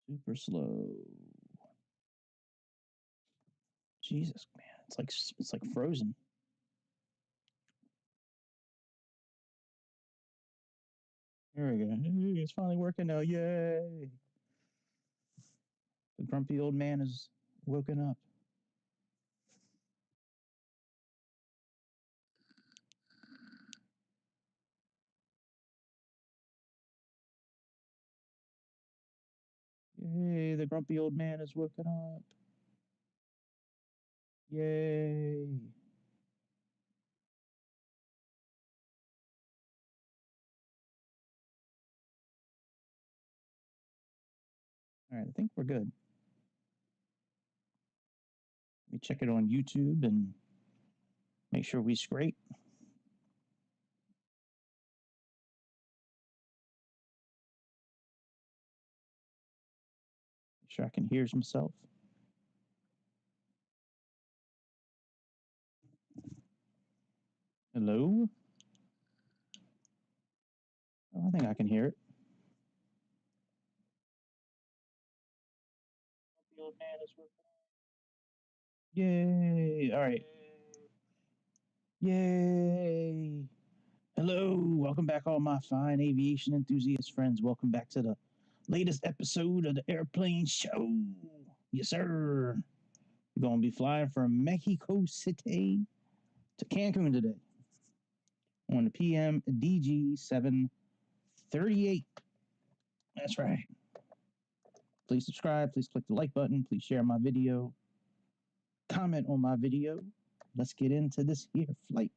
Super slow. Jesus, man, it's like frozen. There we go. It's finally working now. Yay! The grumpy old man is woken up. Yay! The grumpy old man is woken up. Yay! All right, I think we're good. Let me check it on YouTube and make sure we scrape. Make sure I can hear myself. Hello? Oh, I think I can hear it. The old man is working. Yay! All right. Yay! Hello, welcome back, all my fine aviation enthusiast friends. Welcome back to the latest episode of the Airplane Show. Yes, sir. We're going to be flying from Mexico City to Cancun today on the Pmdg 738. That's right. Please subscribe. Please click the like button. Please share my video. Comment on my video. Let's get into this here flight.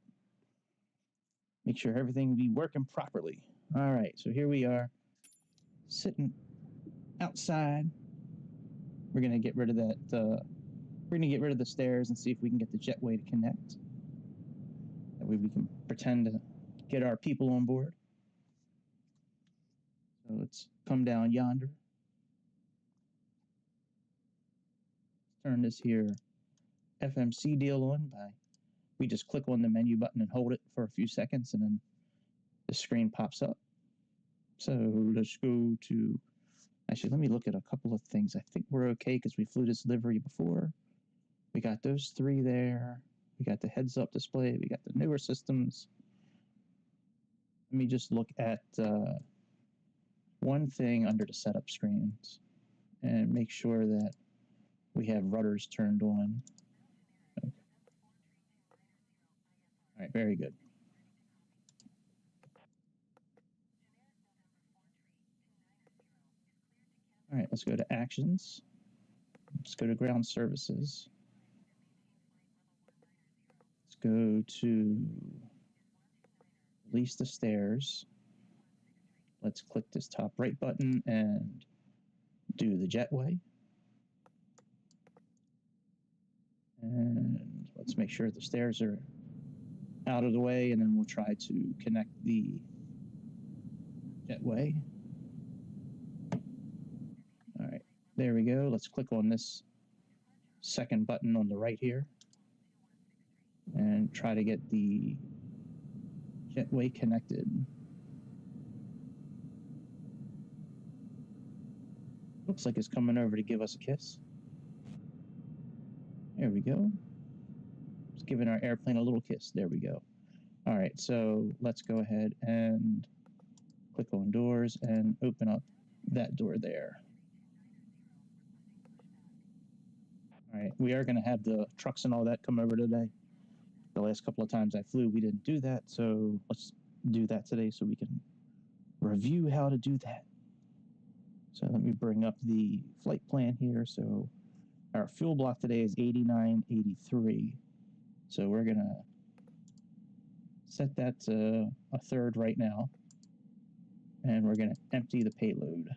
Make sure everything be working properly. All right, so here we are sitting outside. We're going to get rid of that. We're going to get rid of the stairs and see if we can get the jetway to connect. That way we can pretend to get our people on board. So let's come down yonder. Let's turn this here FMC deal on by, we just click on the menu button and hold it for a few seconds and then the screen pops up. So let's go to, actually let me look at a couple of things. I think we're okay because we flew this livery before. We got those three there. We got the heads up display. We got the newer systems. Let me just look at one thing under the setup screens and make sure that we have rudders turned on. Okay. All right, very good. All right, let's go to actions. Let's go to ground services. Let's go to release the stairs. Let's click this top right button and do the jetway. And let's make sure the stairs are out of the way, and then we'll try to connect the jetway. All right, there we go. Let's click on this second button on the right here and try to get the jetway connected. Looks like it's coming over to give us a kiss. There we go. Just giving our airplane a little kiss. There we go. All right, so let's go ahead and click on doors and open up that door there. All right, we are going to have the trucks and all that come over today. The last couple of times I flew, we didn't do that, so let's do that today so we can review how to do that. So let me bring up the flight plan here. So our fuel block today is 8983. So we're going to set that to a third right now. And we're going to empty the payload.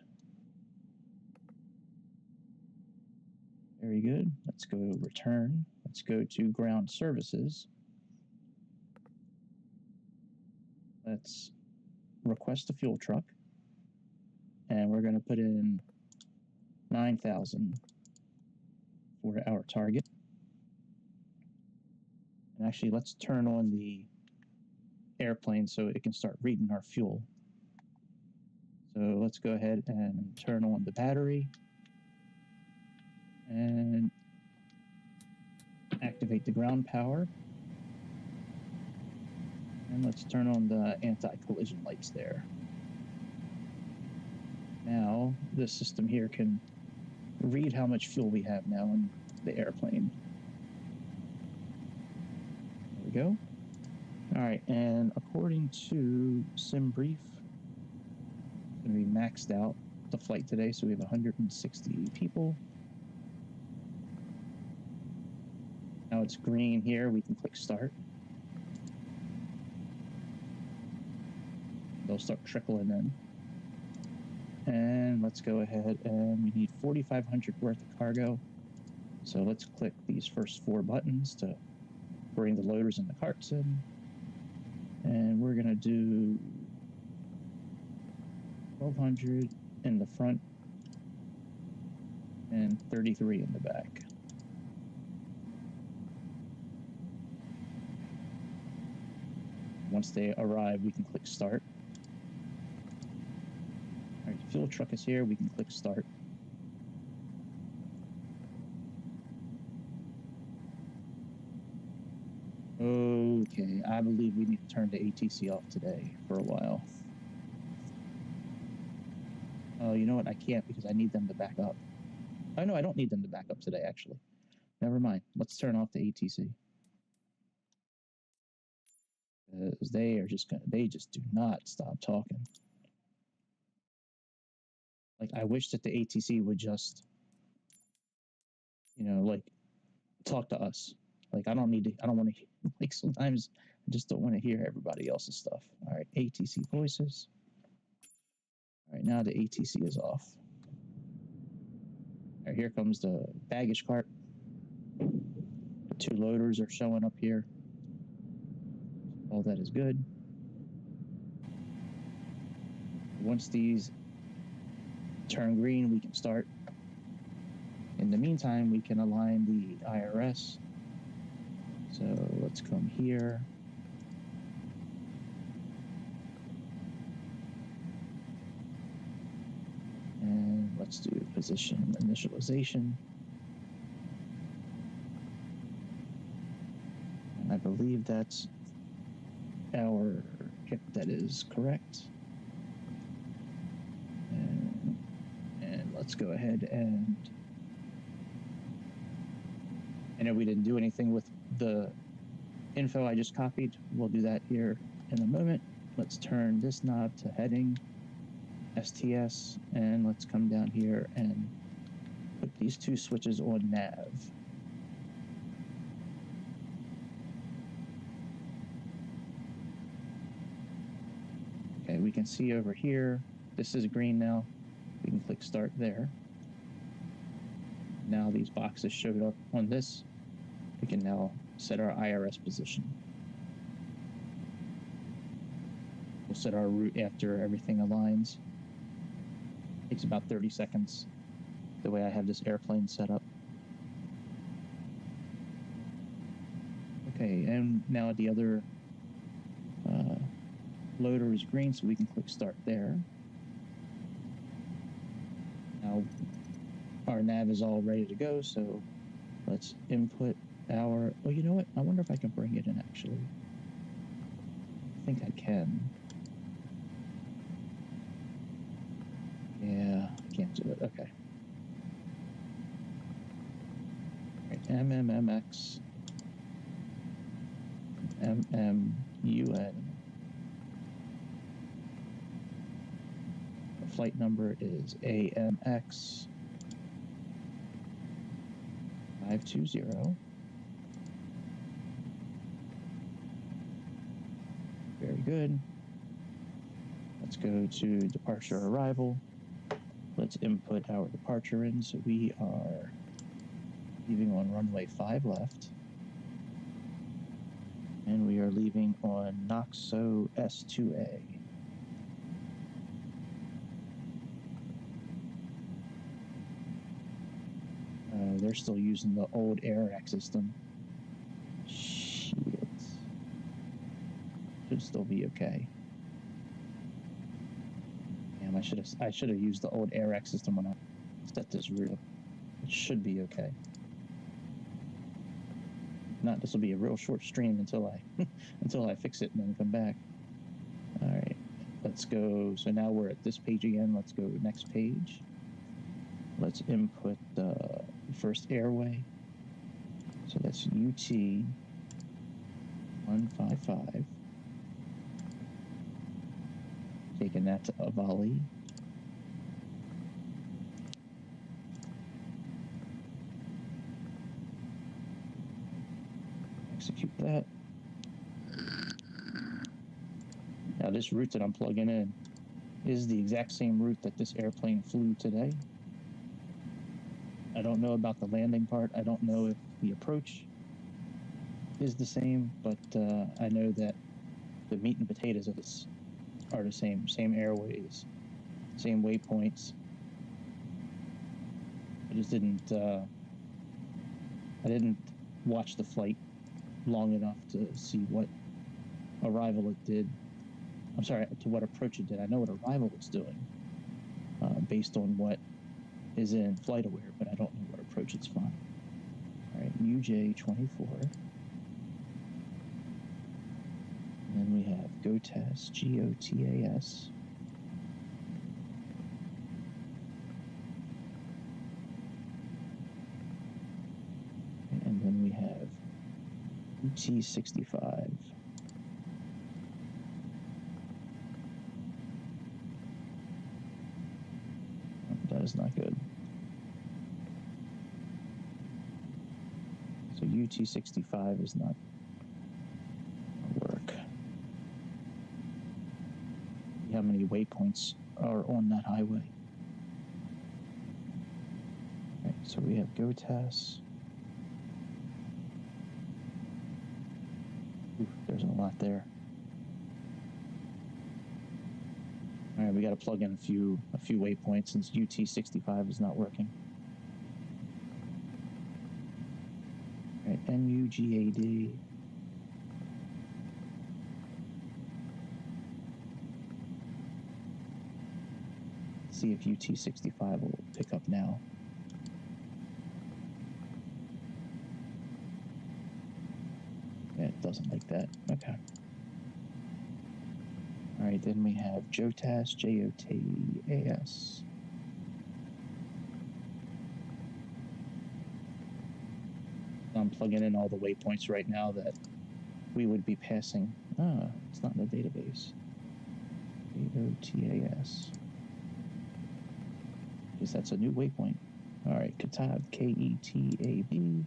Very good. Let's go return. Let's go to ground services. Let's request a fuel truck. And we're going to put in 9,000 for our target. And actually, let's turn on the airplane so it can start reading our fuel. So let's go ahead and turn on the battery. And activate the ground power. And let's turn on the anti-collision lights there. Now, this system here can read how much fuel we have now in the airplane. There we go. All right, and according to SimBrief, it's going to be maxed out the flight today, so we have 160 people. Now it's green here, we can click start. They'll start trickling in. And let's go ahead and we need 4,500 worth of cargo. So let's click these first 4 buttons to bring the loaders and the carts in. And we're gonna do 1,200 in the front and 33 in the back. Once they arrive, we can click start. All right, the fuel truck is here, we can click start. Okay, I believe we need to turn the ATC off today for a while. Oh, you know what? I can't because I need them to back up. Oh, no, I don't need them to back up today, actually. Never mind. Let's turn off the ATC. Because they are just gonna, they just do not stop talking. Like, I wish that the ATC would just, you know, like, talk to us. Like, I don't want to, like, sometimes I just don't want to hear everybody else's stuff. All right, ATC voices. All right, now the ATC is off. All right, here comes the baggage cart. The 2 loaders are showing up here. All that is good. Once these turn green, we can start. In the meantime, we can align the IRS. So let's come here. And let's do position initialization. And I believe that's our kit that is correct. And let's go ahead and I know we didn't do anything with the info I just copied. We'll do that here in a moment. Let's turn this knob to heading, STS, and let's come down here and put these 2 switches on nav. Okay, we can see over here, this is green now. We can click start there. Now these boxes showed up on this. We can now set our IRS position. We'll set our route after everything aligns. Takes about 30 seconds, the way I have this airplane set up. Okay, and now the other loader is green, so we can click start there. Now our nav is all ready to go, so let's input our, oh, you know what? I wonder if I can bring it in, actually. I think I can. Yeah, I can't do it. Okay. All right, MMMX, MMUN. The flight number is AMX 520. Very good. Let's go to departure arrival. Let's input our departure in. So we are leaving on runway 5 left. And we are leaving on Noxo S2A. They're still using the old AirRack system. Shit. Should still be okay. Damn, I should have used the old AirRack system when I set this route. It should be okay. Not, this will be a real short stream until I until I fix it and then come back. All right, let's go. So now we're at this page again. Let's go next page. Let's input the first airway. So that's UT 155. Taking that to a volley. Execute that. Now this route that I'm plugging in is the exact same route that this airplane flew today. I don't know about the landing part. I don't know if the approach is the same, but I know that the meat and potatoes of this are the same airways, same waypoints. I just didn't I didn't watch the flight long enough to see what arrival it did. I'm sorry, to what approach it did. I know what arrival it's doing based on what is in flight aware, but I don't know what approach it's flying. All right, UJ24. And then we have GOTAS, GOTAS. And then we have UT65. That is not good. So UT65 is not work. How many waypoints are on that highway? Okay, so we have GOTAS. Ooh, there's a lot there. All right, we got to plug in a few waypoints since UT65 is not working. All right, MUGAD. See if UT65 will pick up now. Yeah, it doesn't like that. Okay. All right, then we have JOTAS, JOTAS. I'm plugging in all the waypoints right now that we would be passing. It's not in the database. JOTAS. Guess that's a new waypoint. All right, Ketab, KETAB.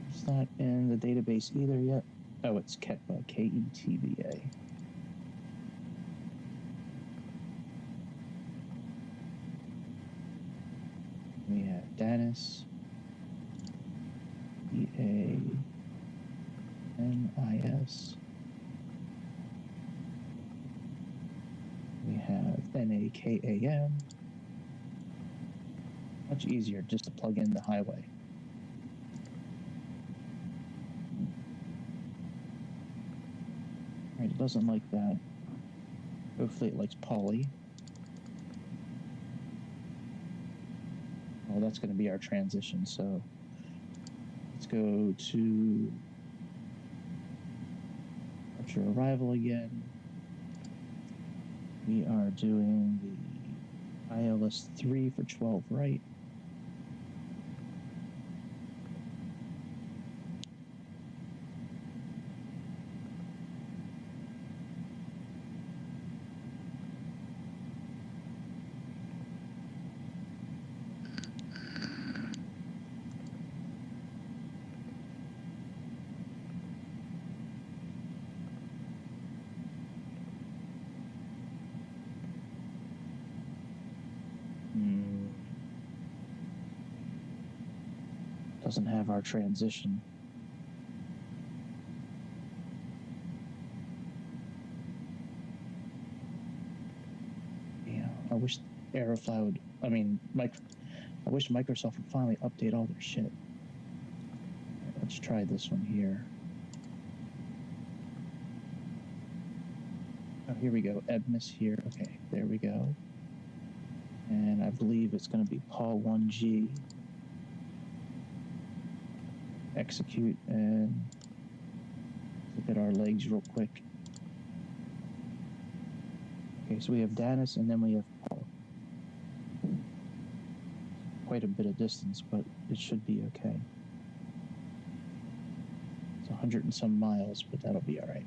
It's not in the database either yet. Oh, it's KETBA, KETBA. We have Danis, DANIS. We have NAKAM. Much easier just to plug in the highway. Alright, it doesn't like that. Hopefully it likes poly. Well, that's going to be our transition, so let's go to departure arrival again. We are doing the ILS 3 for 12 right. Doesn't have our transition. Yeah, I wish Aerofly would, I wish Microsoft would finally update all their shit. Right, let's try this one here. Oh, here we go. Edmus here. Okay, there we go. And I believe it's going to be Pmdg. Execute and look at our legs real quick. Okay, so we have Danis and then we have Paul. Quite a bit of distance, but it should be okay. It's 100 and some miles, but that'll be all right.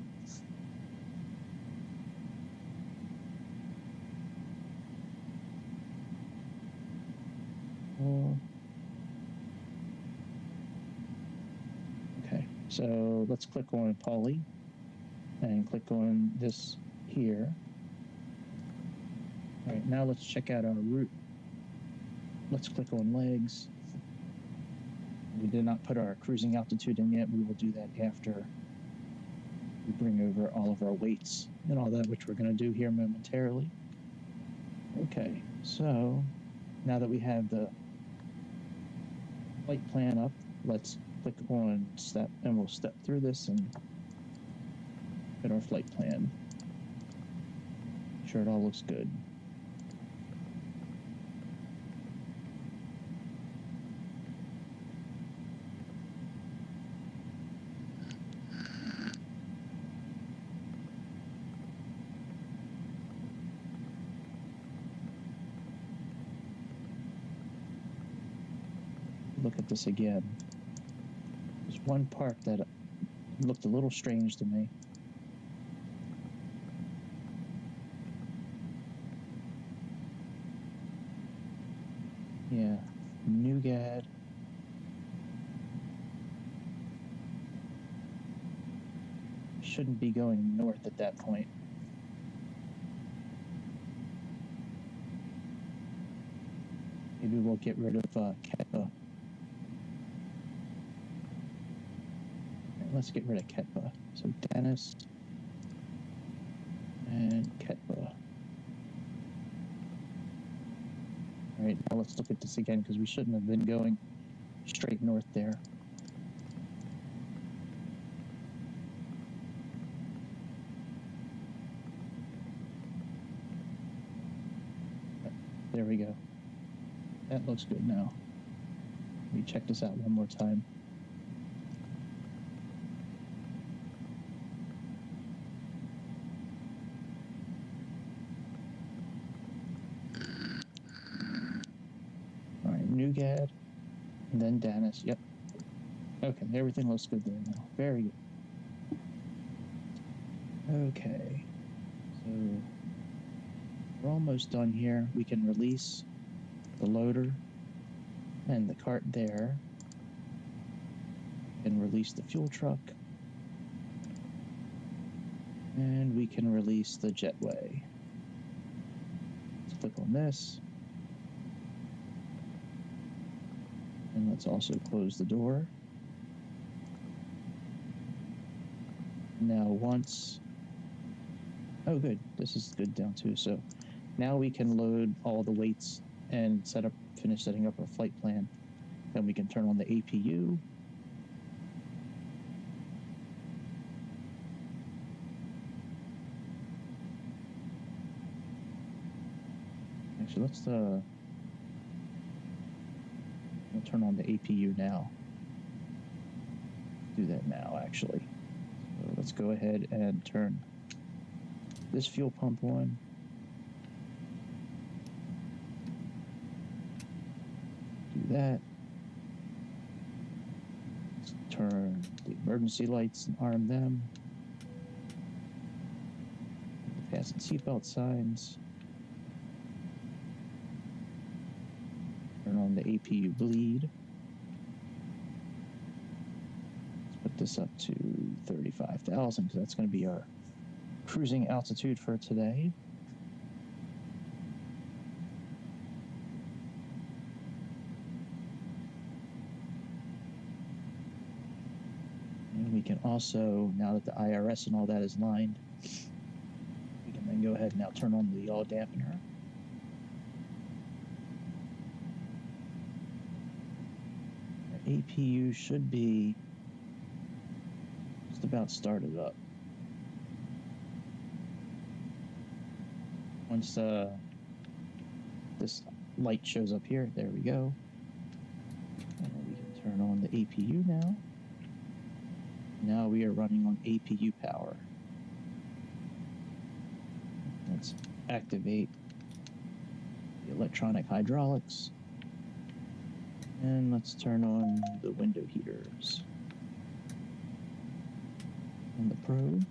Okay, so let's click on Polly and click on this here. All right, now let's check out our route. Let's click on legs. We did not put our cruising altitude in yet. We will do that after we bring over all of our weights and all that, which we're going to do here momentarily. Okay, so now that we have the flight plan up, let's click on step, and we'll step through this and get our flight plan. Make sure it all looks good. Look at this again. There's one part that looked a little strange to me. Yeah, Nougat. Shouldn't be going north at that point. Maybe we'll get rid of Ketpa. Let's get rid of Ketpa. So Dennis and Ketpa. All right, now let's look at this again because we shouldn't have been going straight north there. There we go. That looks good now. Let me check this out one more time. Nougat, and then Danis. Yep. Okay, everything looks good there now. Very good. Okay, so we're almost done here. We can release the loader and the cart there, and release the fuel truck, and we can release the jetway. Let's click on this. And let's also close the door. Now once, oh good, this is good down too. So now we can load all the weights and finish setting up our flight plan. Then we can turn on the APU. Actually, let's we'll turn on the APU now. Do that now, actually. So let's go ahead and turn this fuel pump on. Do that. Let's turn the emergency lights and arm them. Fasten seatbelt signs. Turn on the APU bleed. Let's put this up to 35,000 because that's going to be our cruising altitude for today. And we can also, now that the IRS and all that is lined, we can then go ahead and now turn on the yaw dampener. APU should be just about started up. Once this light shows up here, there we go. And we can turn on the APU now. Now we are running on APU power. Let's activate the electronic hydraulics. And let's turn on the window heaters on the probe.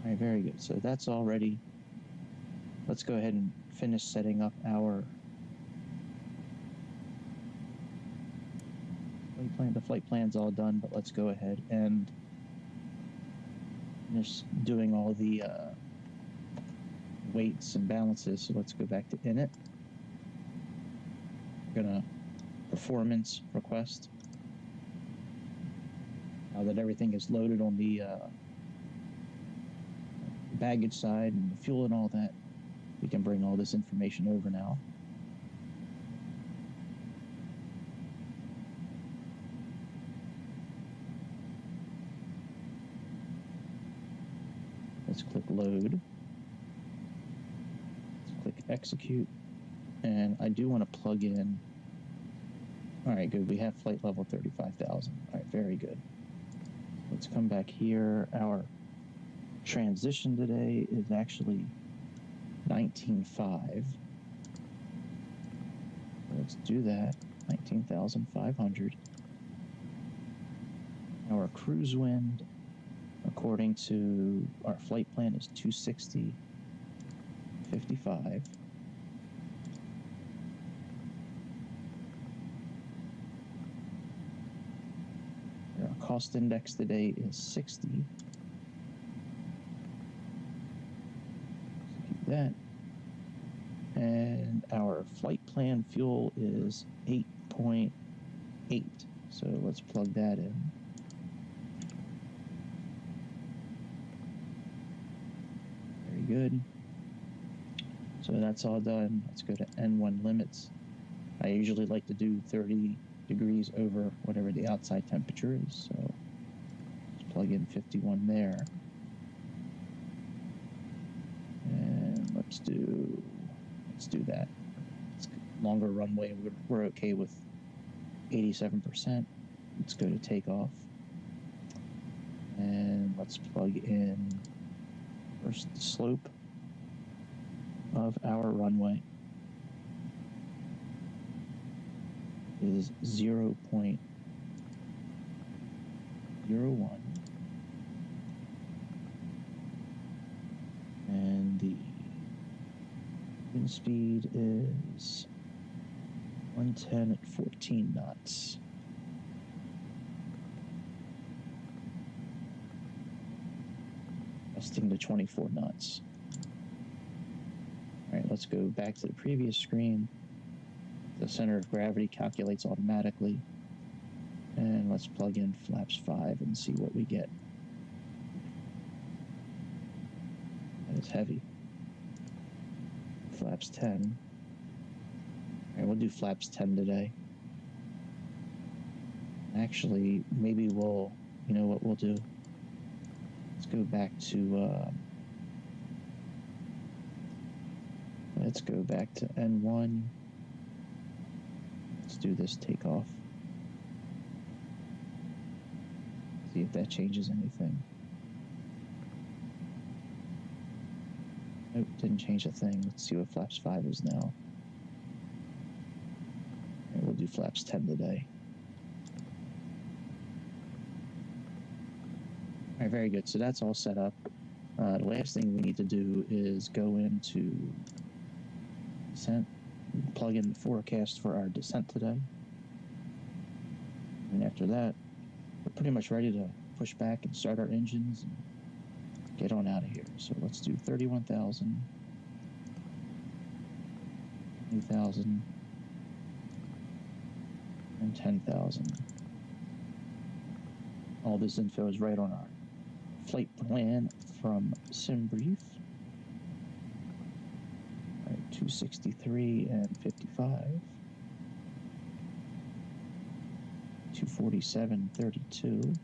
All right, very good. So that's all ready. Let's go ahead and finish setting up our flight plan. The flight plan's all done, but let's go ahead and finish doing all the weights and balances. So let's go back to init. We're gonna performance request. Now that everything is loaded on the baggage side and the fuel and all that, we can bring all this information over now. Let's click load. Let's click execute. And I do want to plug in. All right, good. We have flight level 35,000. All right, very good. Let's come back here. Our transition today is actually 19.5. Let's do that. 19,500. Our cruise wind, according to our flight plan, is 260.55. Our cost index today is 60. Keep that. And our flight plan fuel is 8.8. So let's plug that in. Very good. So that's all done. Let's go to N1 limits. I usually like to do 30 degrees over whatever the outside temperature is. So let's plug in 51 there. And let's do that. It's longer runway. We're okay with 87%. Let's go to takeoff. And let's plug in first the slope of our runway is 0.01. And the wind speed is 110 at 14 knots. Gusting to 24 knots. All right, let's go back to the previous screen. The center of gravity calculates automatically. And let's plug in flaps 5 and see what we get. That is heavy. Flaps 10. All right, we'll do flaps 10 today. Actually, maybe we'll, you know what we'll do? Let's go back to, let's go back to N1. Let's do this takeoff. See if that changes anything. Nope, didn't change a thing. Let's see what flaps 5 is now. And we'll do flaps 10 today. All right, very good. So that's all set up. The last thing we need to do is go into descent, plug in the forecast for our descent today. And after that, we're pretty much ready to push back and start our engines and get on out of here. So let's do 31,000, 2,000, and 10,000. All this info is right on our flight plan from SimBrief. All right, 263 and 55. 247.32.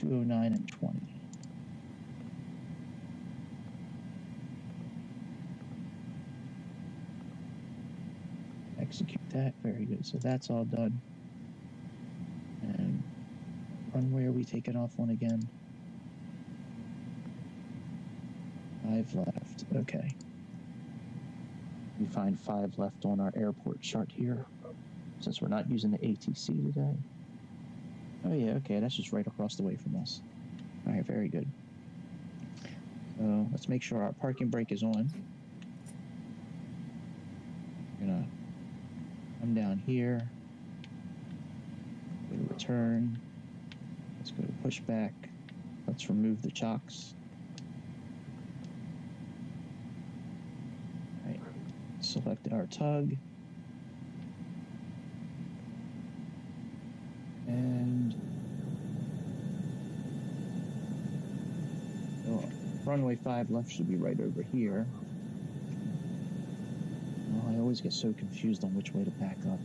209 and 20. Execute that. Very good. So that's all done. And runway are we taking off on again? 5 left. Okay. We find 5 left on our airport chart here, since we're not using the ATC today. Oh yeah, okay, that's just right across the way from us. All right, very good. So let's make sure our parking brake is on. We're gonna come down here, go to return. Let's go to pushback. Let's remove the chocks. All right, select our tug. And runway 5 left should be right over here. Oh, I always get so confused on which way to back up.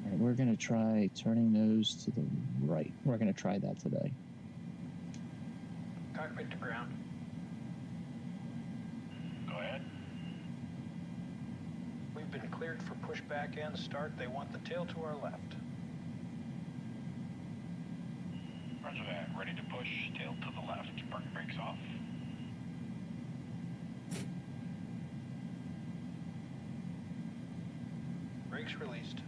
All right, we're going to try turning those to the right. We're going to try that today. Cockpit to ground. Go ahead. We've been cleared for pushback and start. They want the tail to our left. Roger that. Ready to push. Tail to the left. Parking brakes off. Brakes released.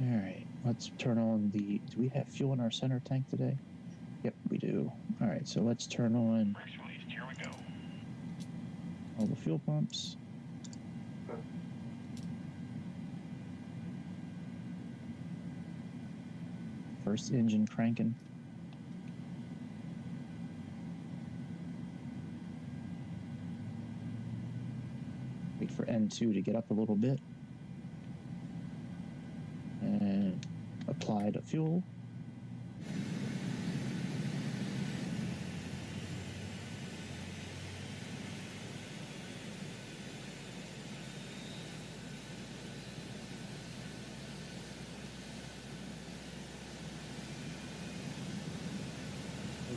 All right, let's turn on the... Do we have fuel in our center tank today? Yep, we do. All right, so let's turn on... Brakes released. Here we go. All the fuel pumps. First engine cranking. Wait for N2 to get up a little bit. And apply the fuel.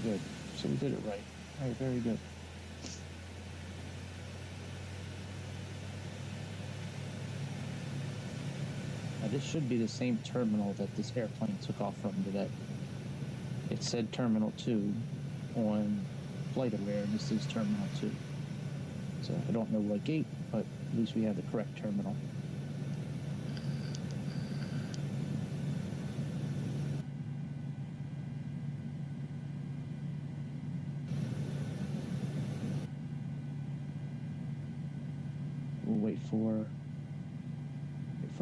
Good. So we did it right. All right, very good. Now this should be the same terminal that this airplane took off from today. It said Terminal 2 on FlightAware, and this is Terminal 2. So I don't know what gate, but at least we have the correct terminal. We'll wait for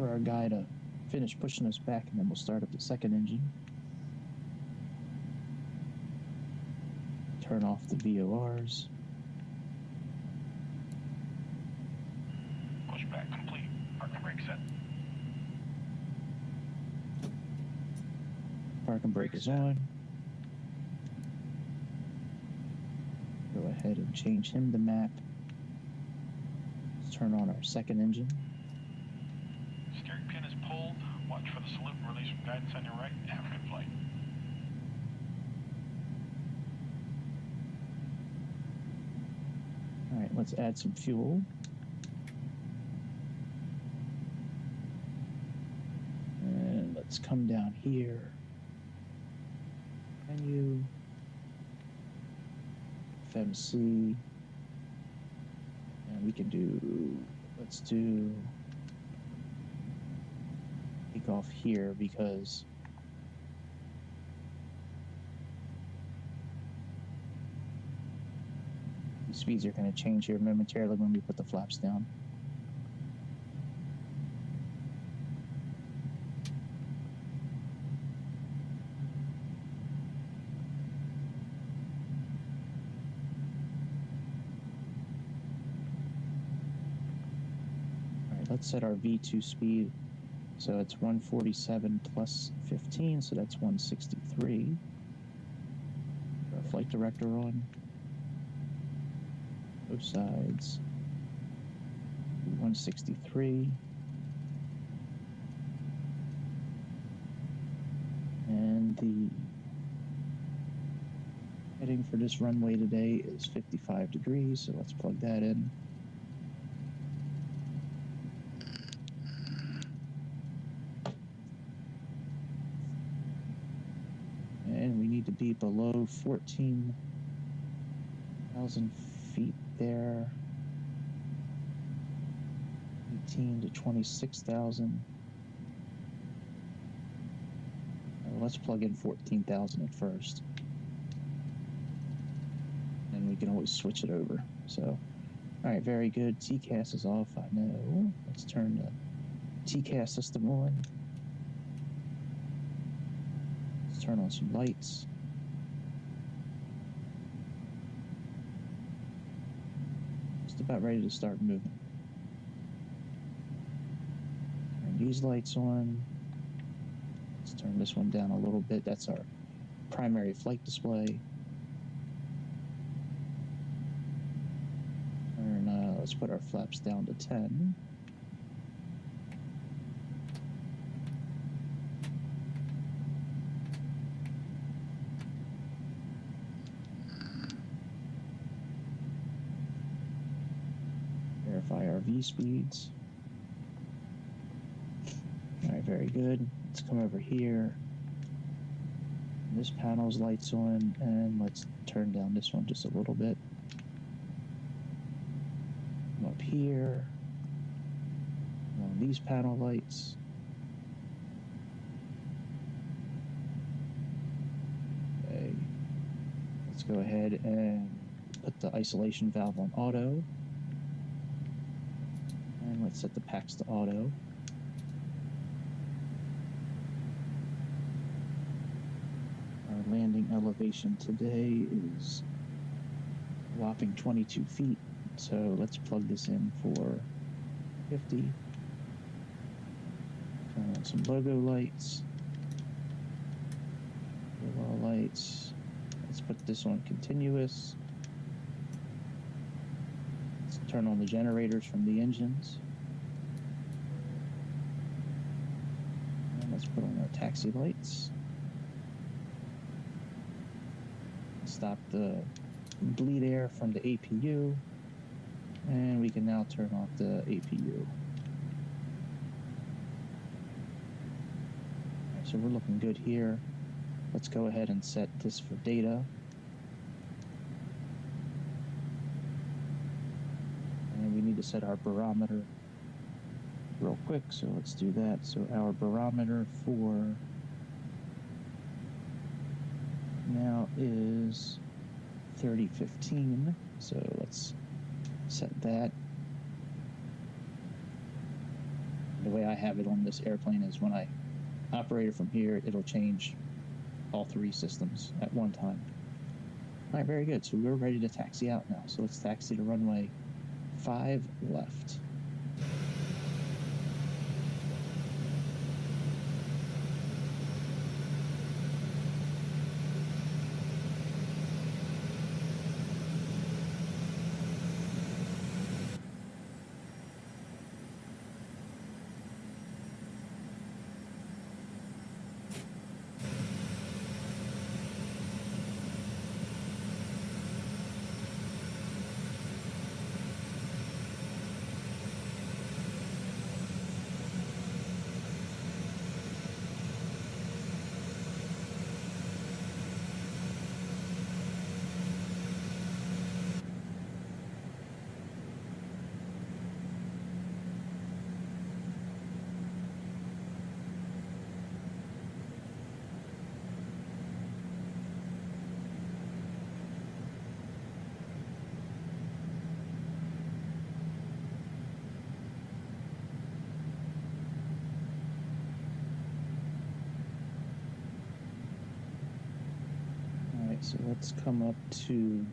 our guy to finish pushing us back, and then we'll start up the second engine. Turn off the VORs. Pushback complete. Parking brake set. Parking brake is on. Go ahead and change him to map. Let's turn on our second engine. Steering pin is pulled. Watch for the salute and release from guidance on your right. Have a good flight. All right, let's add some fuel. And let's come down here. Menu. FMC. And we can do, let's do take off here because the speeds are going to change here momentarily when we put the flaps down. All right, let's set our V2 speed. So it's 147 plus 15, so that's 163. Our flight director on. Both sides. 163. And the heading for this runway today is 55 degrees, so let's plug that in. And we need to be below 14,000 feet there. 18 to 26,000. Let's plug in 14,000 at first. And we can always switch it over. So, all right, very good. TCAS is off, I know. Let's turn the TCAS system on. Let's turn on some lights. Just about ready to start moving. Turn these lights on. Let's turn this one down a little bit. That's our primary flight display. Let's put our flaps down to 10. Verify our V speeds. All right, very good. Let's come over here. This panel's lights on, and let's turn down this one just a little bit. Up here, on these panel lights. Okay, let's go ahead and put the isolation valve on auto, and let's set the PAX to auto. Our landing elevation today is a whopping 22 feet. So let's plug this in for 50. Turn on some logo lights. Logo lights. Let's put this on continuous. Let's turn on the generators from the engines. And let's put on our taxi lights. Stop the bleed air from the APU. And we can now turn off the APU. Right, so we're looking good here. Let's go ahead and set this for data. And we need to set our barometer real quick, so let's do that. So our barometer for now is 3015. So let's set that. The way I have it on this airplane is when I operate it from here, it'll change all three systems at one time. All right, very good. So we're ready to taxi out now. So let's taxi to runway 5 left. So let's come up to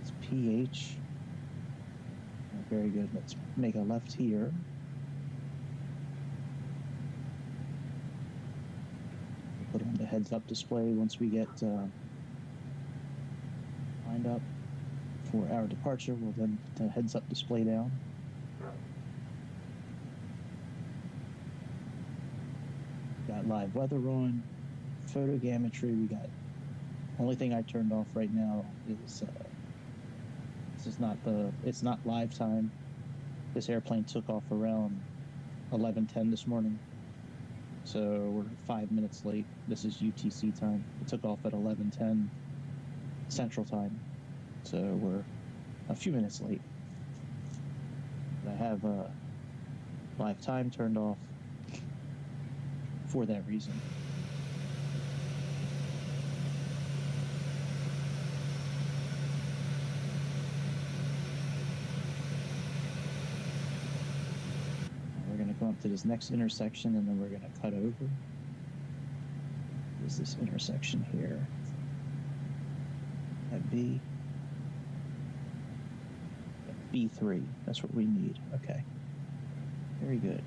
it's PH. Very good. Let's make a left here. Put on the heads-up display once we get lined up for our departure. We'll then put the heads-up display down. got live weather on, photogrammetry. We got, only thing I turned off right now is it's not live time. This airplane took off around 11:10 this morning, so we're 5 minutes late. This is UTC time. It took off at 11:10 Central Time, so we're a few minutes late. But I have live time turned off for that reason. We're going to come up to this next intersection, and then we're going to cut over. There's this intersection here at B3. That's what we need. Okay. Very good.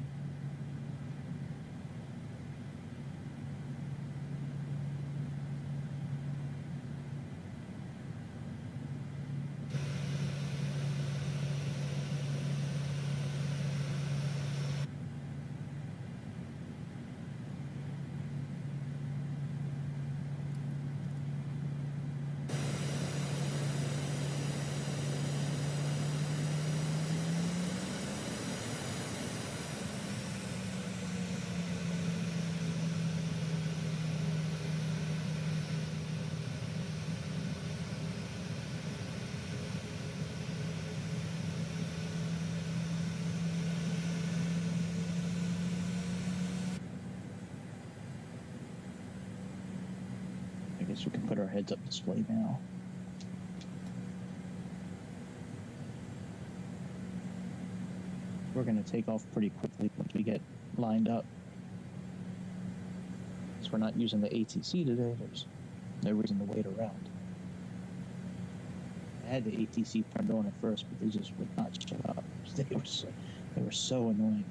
I guess we can put our heads-up display now. We're going to take off pretty quickly once we get lined up. Since we're not using the ATC today, there's no reason to wait around. I had the ATC turned on at first, but they just would not shut up. They were so annoying.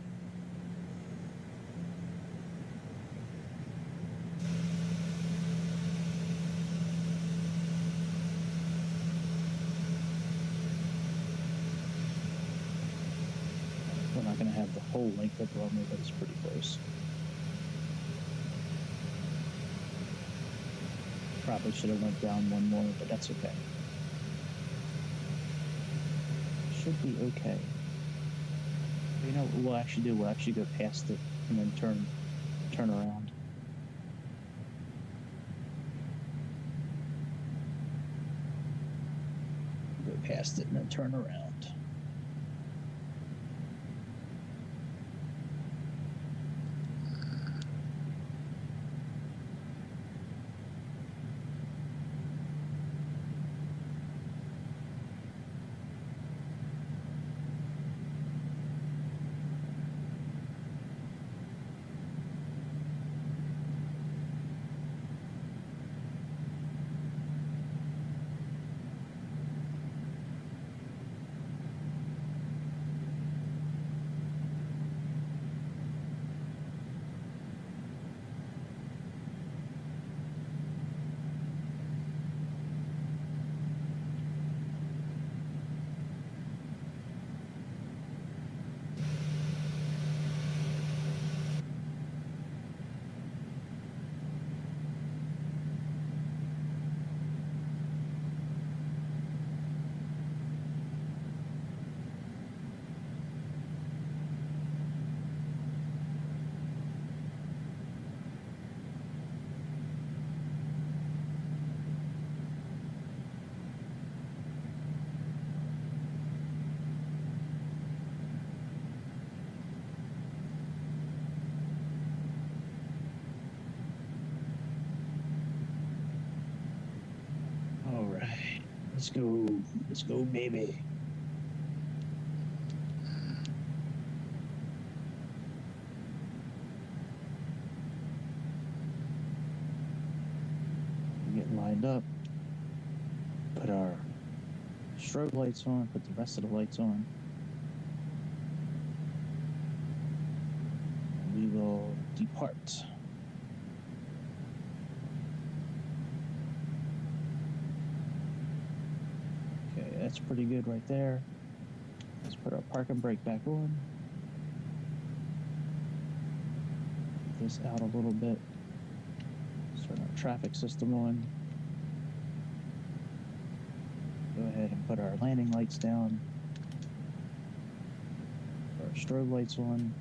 We're not going to have the whole length of the runway, but it's pretty close. Probably should have went down one more, but that's okay. Should be okay. You know what we'll actually do? We'll actually go past it and then turn around. Go past it and then turn around. Let's go, baby. Get lined up, put our strobe lights on, put the rest of the lights on. And we will depart. That's pretty good right there. Let's put our parking brake back on. this out a little bit. Turn our traffic system on. Go ahead and put our landing lights down. Put our strobe lights on.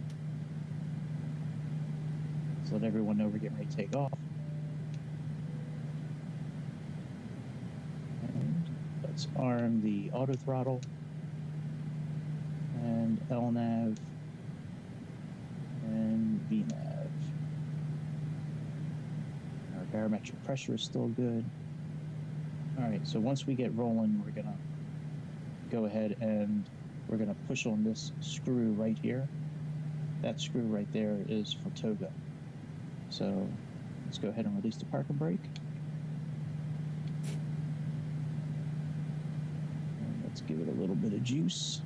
Let's let everyone know we're getting ready to take off. And let's arm the auto throttle and LNAV and VNAV. Our barometric pressure is still good. All right, so once we get rolling, we're gonna go ahead and we're gonna push on this screw right here. That screw right there is for toga. So let's go ahead and release the parking brake. And let's give it a little bit of juice.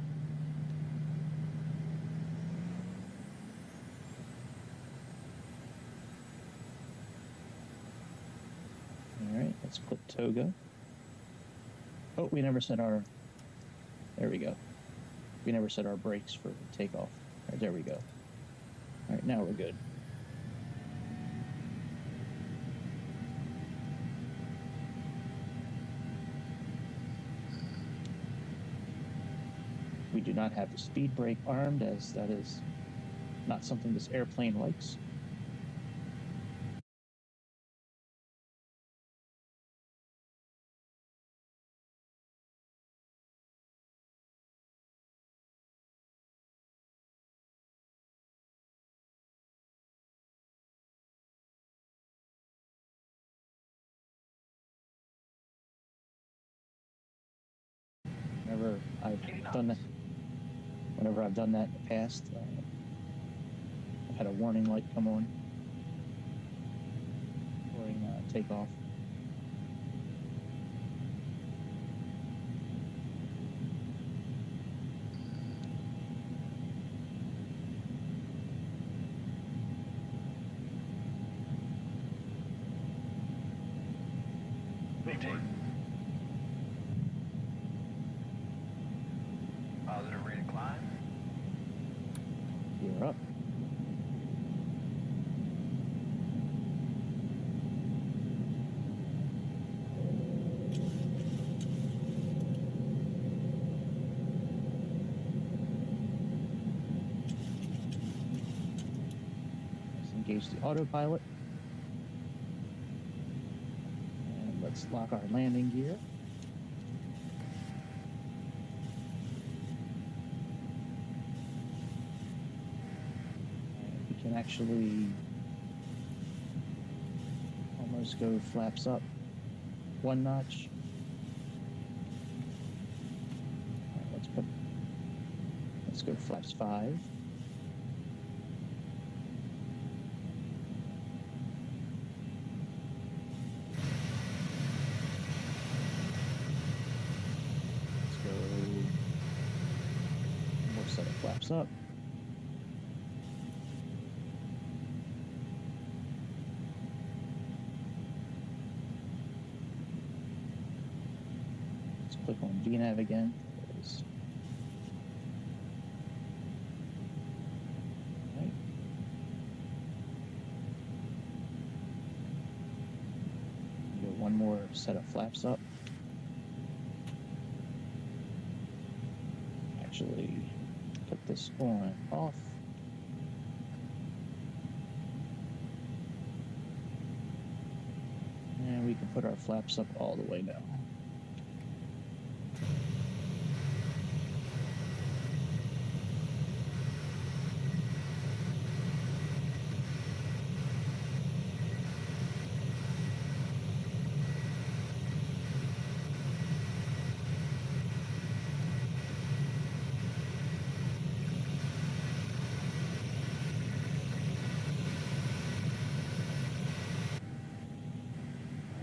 All right, let's put toga. Oh, we never set our, there we go. We never set our brakes for takeoff. All right, there we go. All right, now we're good. We do not have the speed brake armed, as that is not something this airplane likes. Whenever I've done that in the past, I've had a warning light come on during takeoff. Positive rate of climb. You're up. Let's engage the autopilot. And let's lock our landing gear. Can actually almost go flaps up one notch. Right, let's go flaps 5. Let's go more set of flaps up. Click on VNAV again. Right. Do one more set of flaps up. Actually, put this on off. And we can put our flaps up all the way now.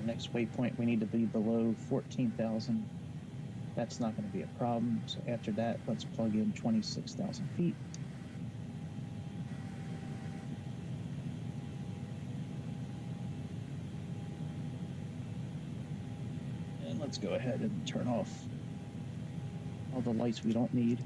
Next waypoint, we need to be below 14,000. That's not going to be a problem. So after that, let's plug in 26,000 feet. And let's go ahead and turn off all the lights we don't need.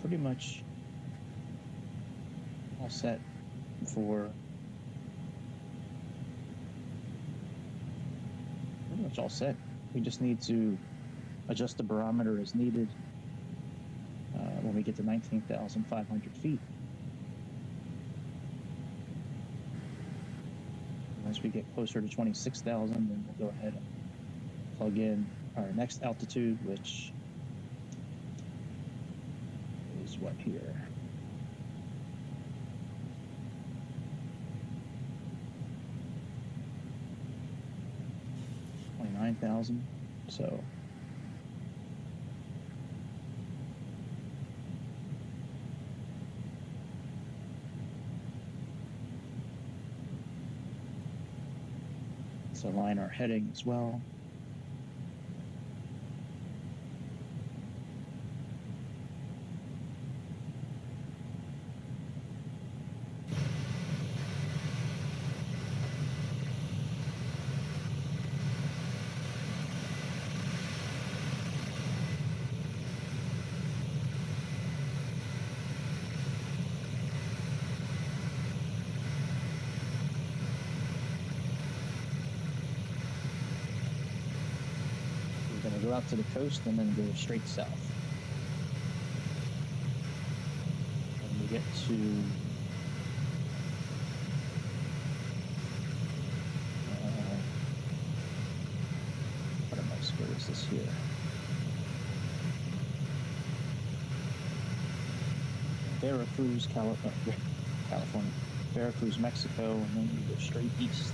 pretty much all set for pretty much all set. We just need to adjust the barometer as needed when we get to 19,500 feet. Once we get closer to 26,000, then we'll go ahead and plug in our next altitude, which is what here? 29,000. So let's align our heading as well. Go out to the coast and then go straight south. And we get to where is this here? Veracruz, California. Veracruz, Mexico, and then we go straight east.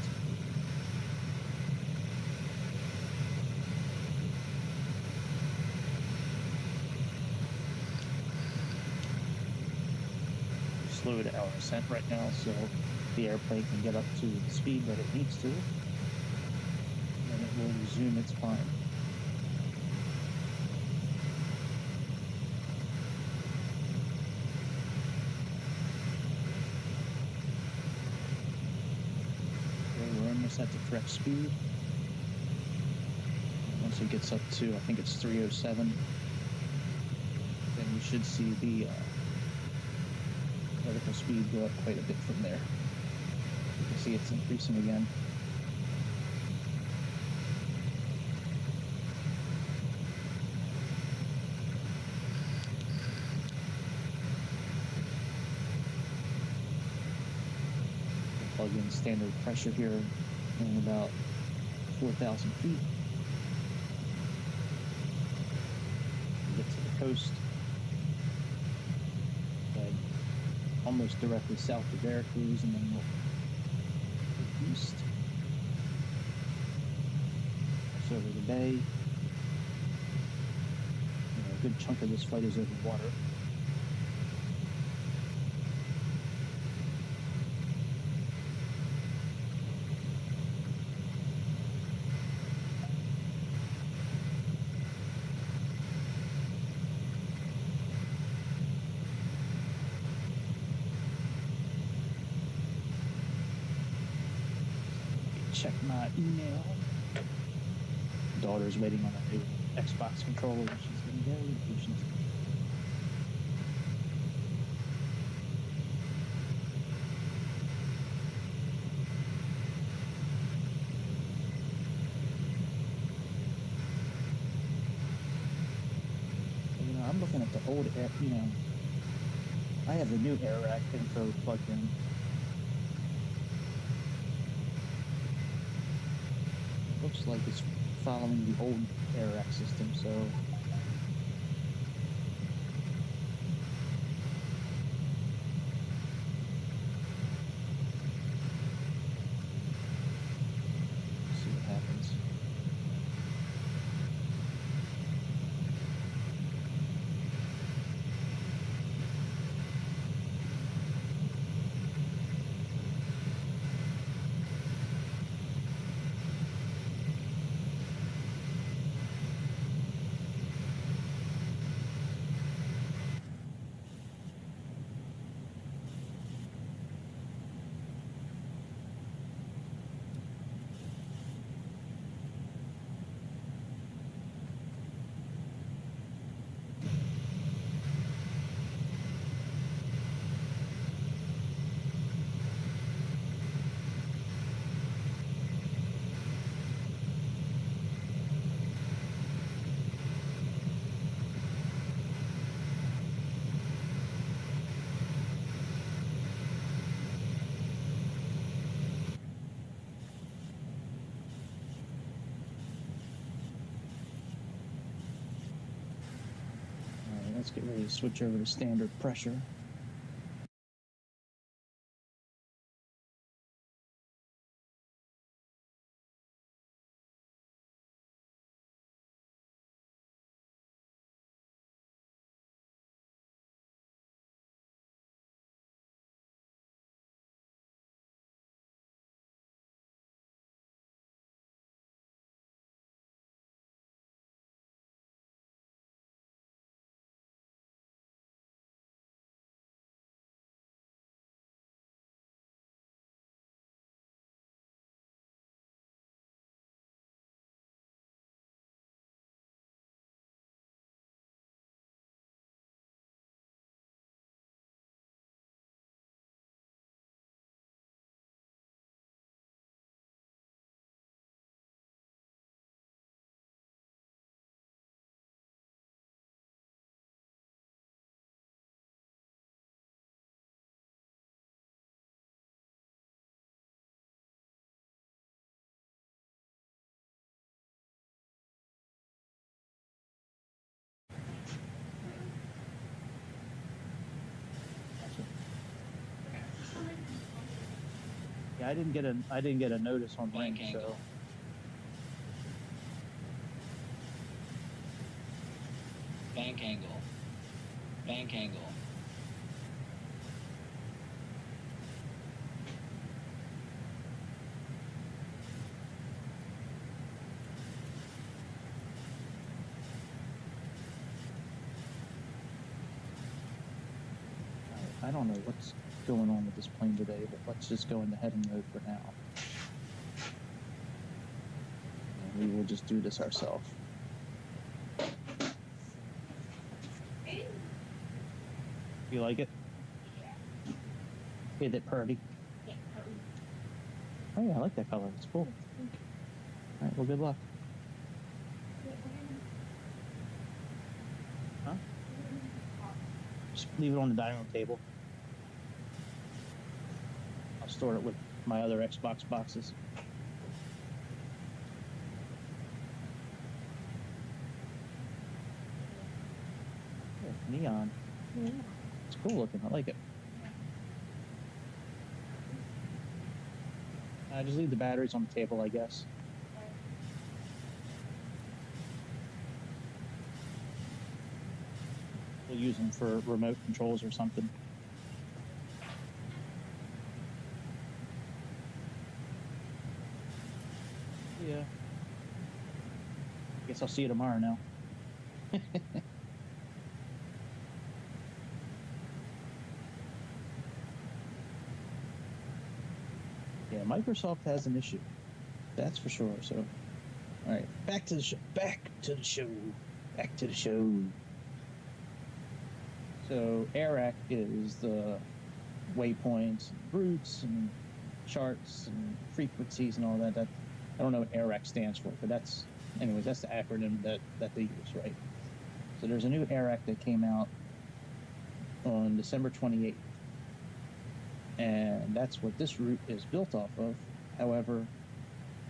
Slowed our ascent right now so the airplane can get up to the speed that it needs to, and it will resume its climb. Okay, we're almost at the correct speed. Once it gets up to, I think it's 307, then we should see the vertical speed go up quite a bit from there. You can see it's increasing again. We'll plug in standard pressure here in about 4,000 feet. We get to the coast. Almost directly south of Veracruz, and then we'll go east. It's over the bay. A good chunk of this flight is over water. Check my email. Daughter's waiting on a new Xbox controller. She's getting very impatient. I'm looking at the old air, I have the new air rack info plugged in. Looks like it's following the old air rack system, so let's see what happens. Let's get ready to switch over to standard pressure. Yeah, I didn't get a notice on Blank ring, angle. so Bank angle. Bank angle. I don't know what's going on with this plane today, but let's just go into heading mode for now. And we will just do this ourselves. You like it? Is it pretty? Oh yeah, I like that color. It's cool. All right, well, good luck. Huh? Just leave it on the dining room table. I'll store it with my other Xbox boxes. Yeah, neon. It's cool looking. I like it. I just leave the batteries on the table, I guess. We'll use them for remote controls or something. Yeah. I guess I'll see you tomorrow now. Yeah, Microsoft has an issue. That's for sure. So, all right, back to the show. Back to the show. Back to the show. So, ARAC is the waypoints, and routes, and charts, and frequencies, and all that. That I don't know what ARAC stands for, but that's, anyways, that's the acronym that they use, right? So there's a new ARAC that came out on December 28th. And that's what this route is built off of. However,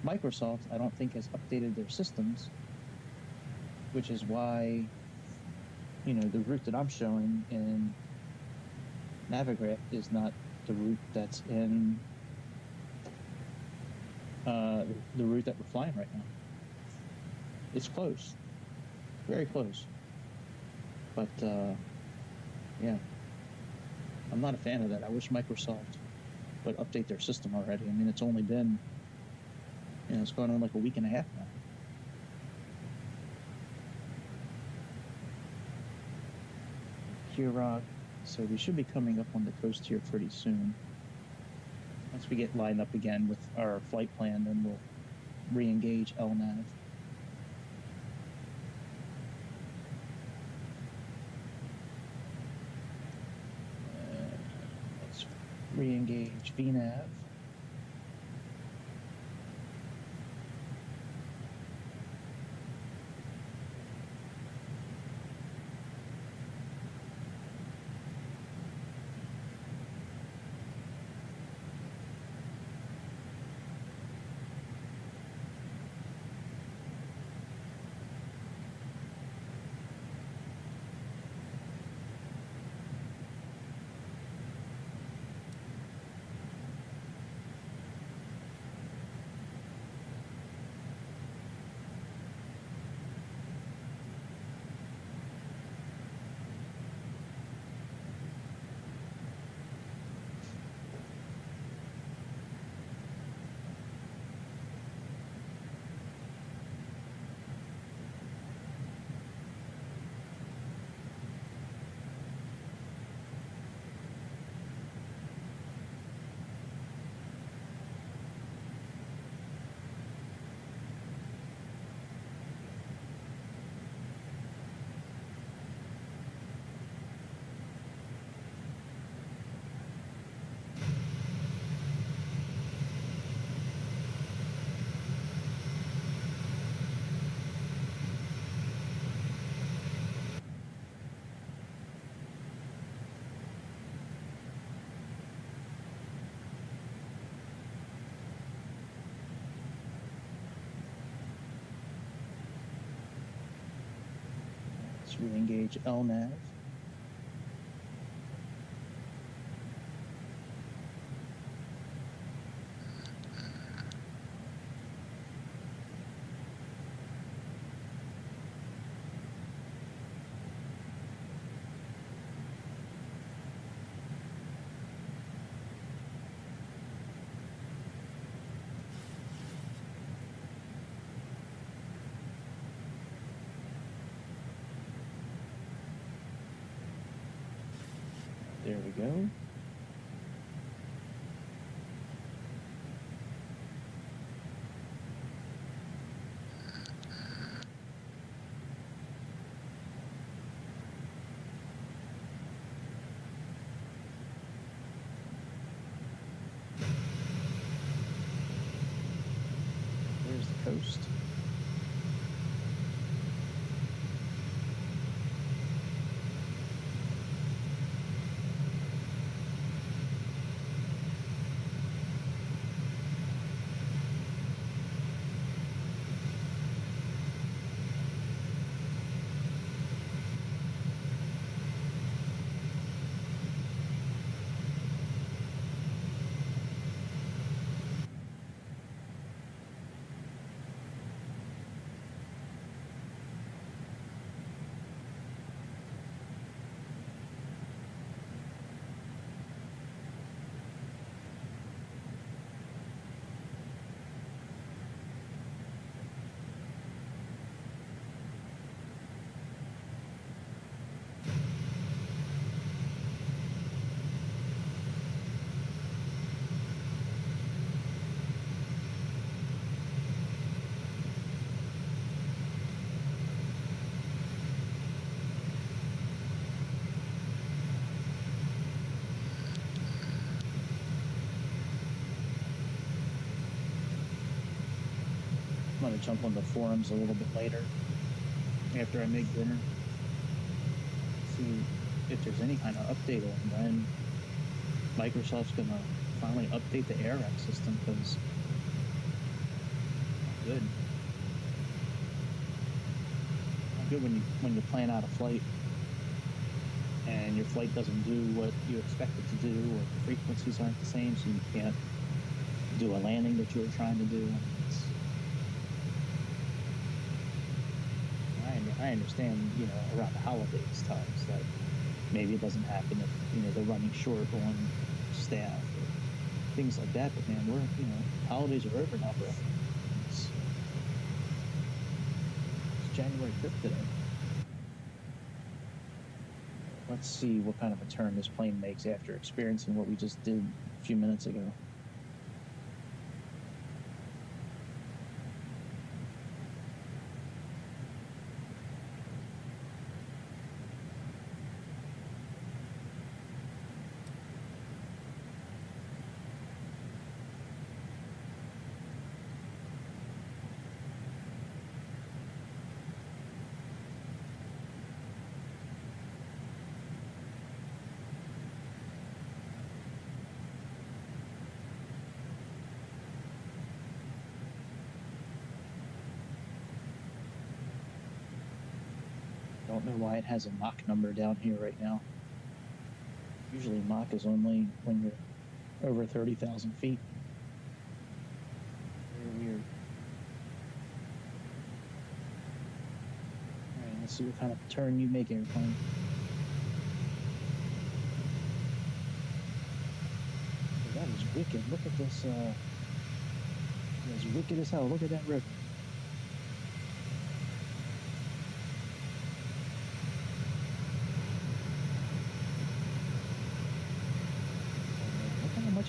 Microsoft, I don't think, has updated their systems, which is why, the route that I'm showing in Navigraph is not the route that's in the route that we're flying right now. It's close, very close, but yeah, I'm not a fan of that. I wish Microsoft would update their system already. I mean, it's only been, it's going on like a week and a half now. Kirog, so we should be coming up on the coast here pretty soon. Once we get lined up again with our flight plan, then we'll re-engage LNAV. Let's re-engage VNAV. Let's re-engage LNAV. There we go. There's the coast. I'm going to jump on the forums a little bit later after I make dinner. See if there's any kind of update on when Microsoft's going to finally update the AirX system, because good. Not good when you plan out a flight and your flight doesn't do what you expect it to do, or the frequencies aren't the same, so you can't do a landing that you were trying to do. I understand, around the holidays times that maybe it doesn't happen if, they're running short on staff or things like that. But man, holidays are over now, bro. It's January 5th today. Let's see what kind of a turn this plane makes after experiencing what we just did a few minutes ago. Don't know why it has a Mach number down here right now. Usually Mach is only when you're over 30,000 feet. Very weird. Alright, let's see what kind of turn you make, airplane. That is wicked. Look at this. It's wicked as hell. Look at that river.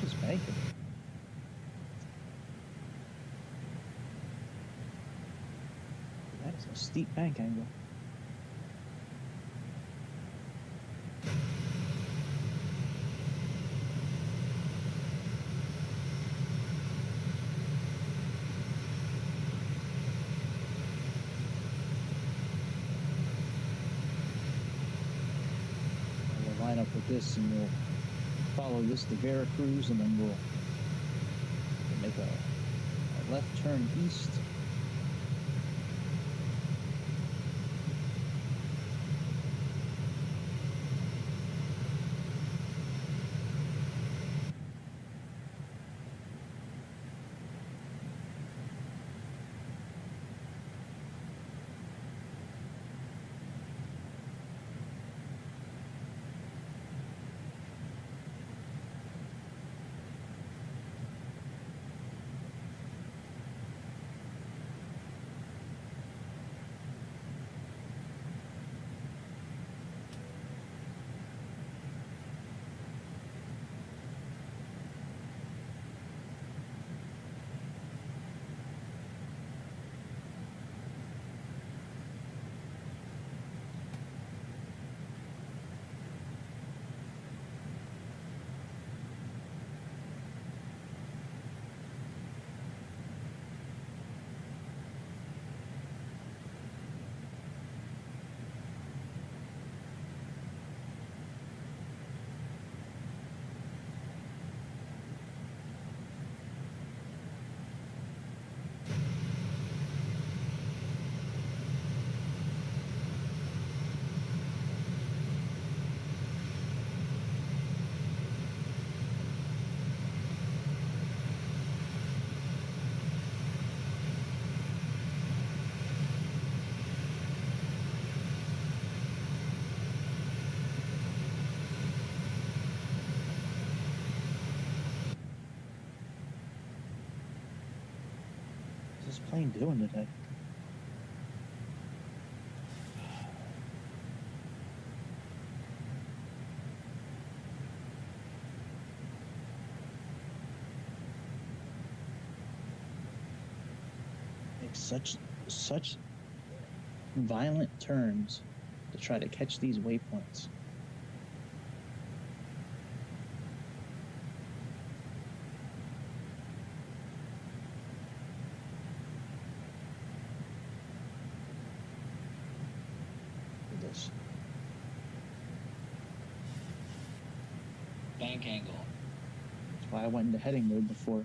Is banking. That is a steep bank angle. We'll line up with this and we'll follow this to Veracruz, and then we'll make a left turn east. plane doing today? Makes such violent turns to try to catch these waypoints. This. Bank angle. That's why I went into heading mode before.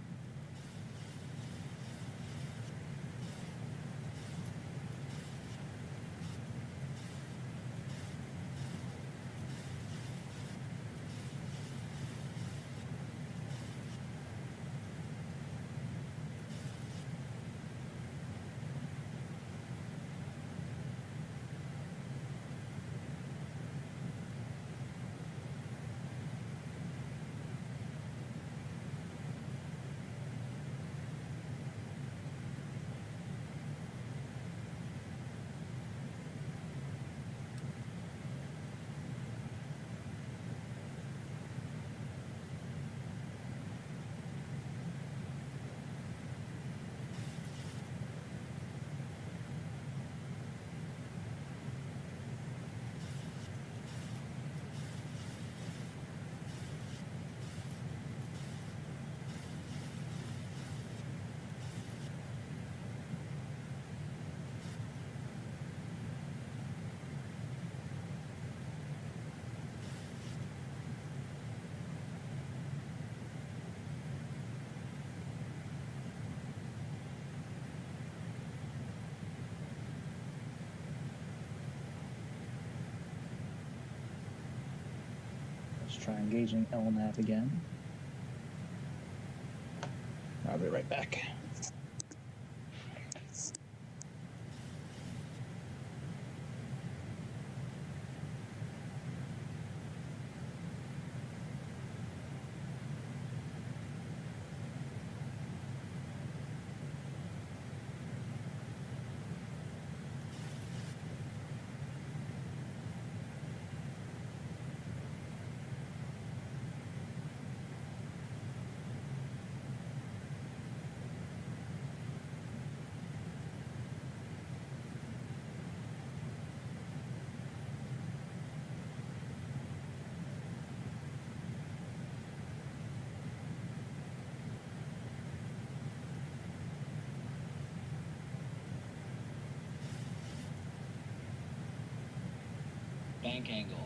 Let's try engaging LNAV again. I'll be right back. Bank angle.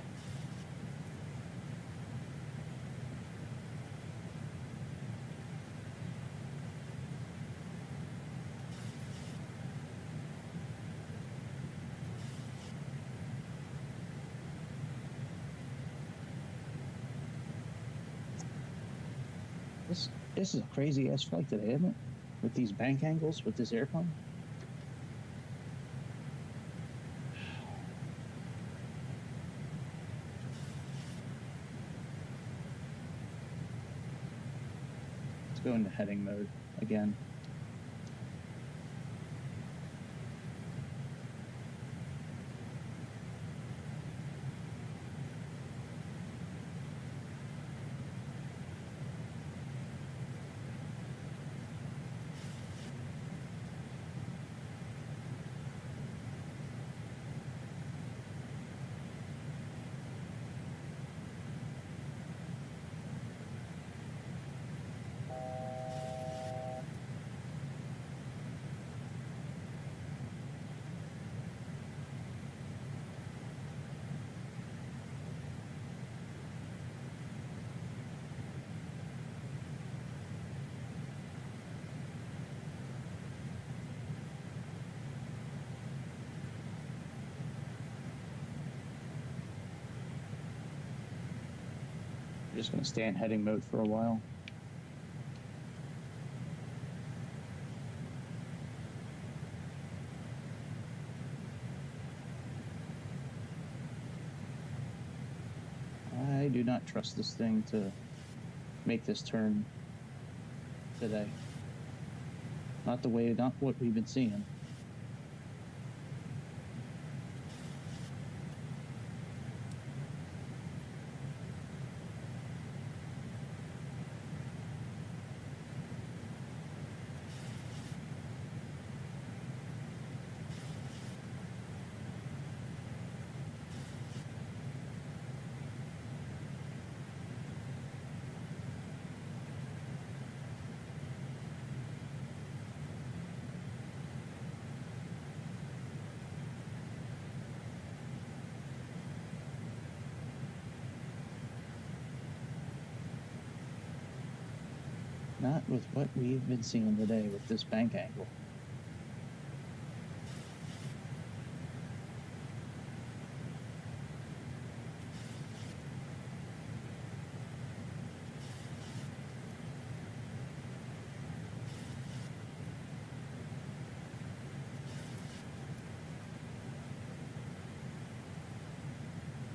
This is a crazy ass flight today, isn't it? With these bank angles with this airplane. Let's go into heading mode again. We're just going to stay in heading mode for a while. I do not trust this thing to make this turn today. Not what we've been seeing. Not with what we've been seeing today with this bank angle.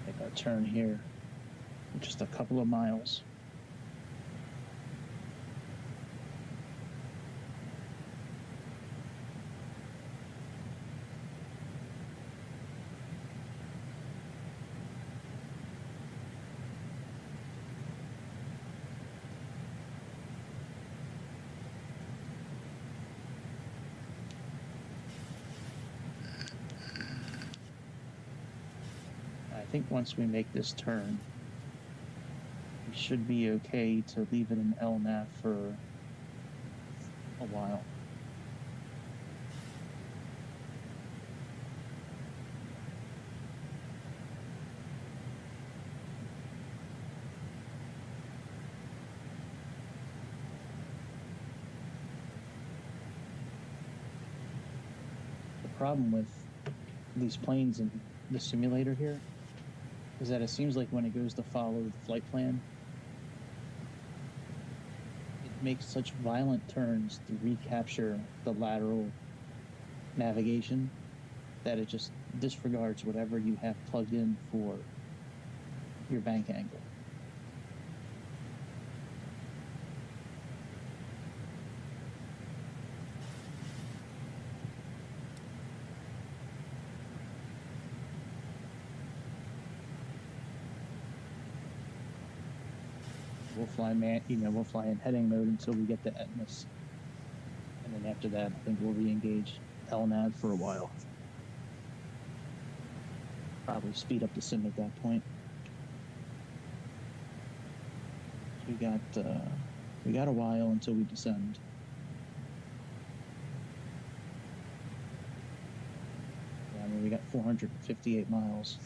Make a turn here, just a couple of miles. I think once we make this turn, we should be okay to leave it in LNAV for a while. The problem with these planes in the simulator here is that it seems like when it goes to follow the flight plan, it makes such violent turns to recapture the lateral navigation that it just disregards whatever you have plugged in for your bank angle. We'll fly in heading mode until we get to Etnas. And then after that, I think we'll re-engage LNAV for a while. Probably speed up the sim at that point. We got a while until we descend. Yeah, I mean, we got 458 miles.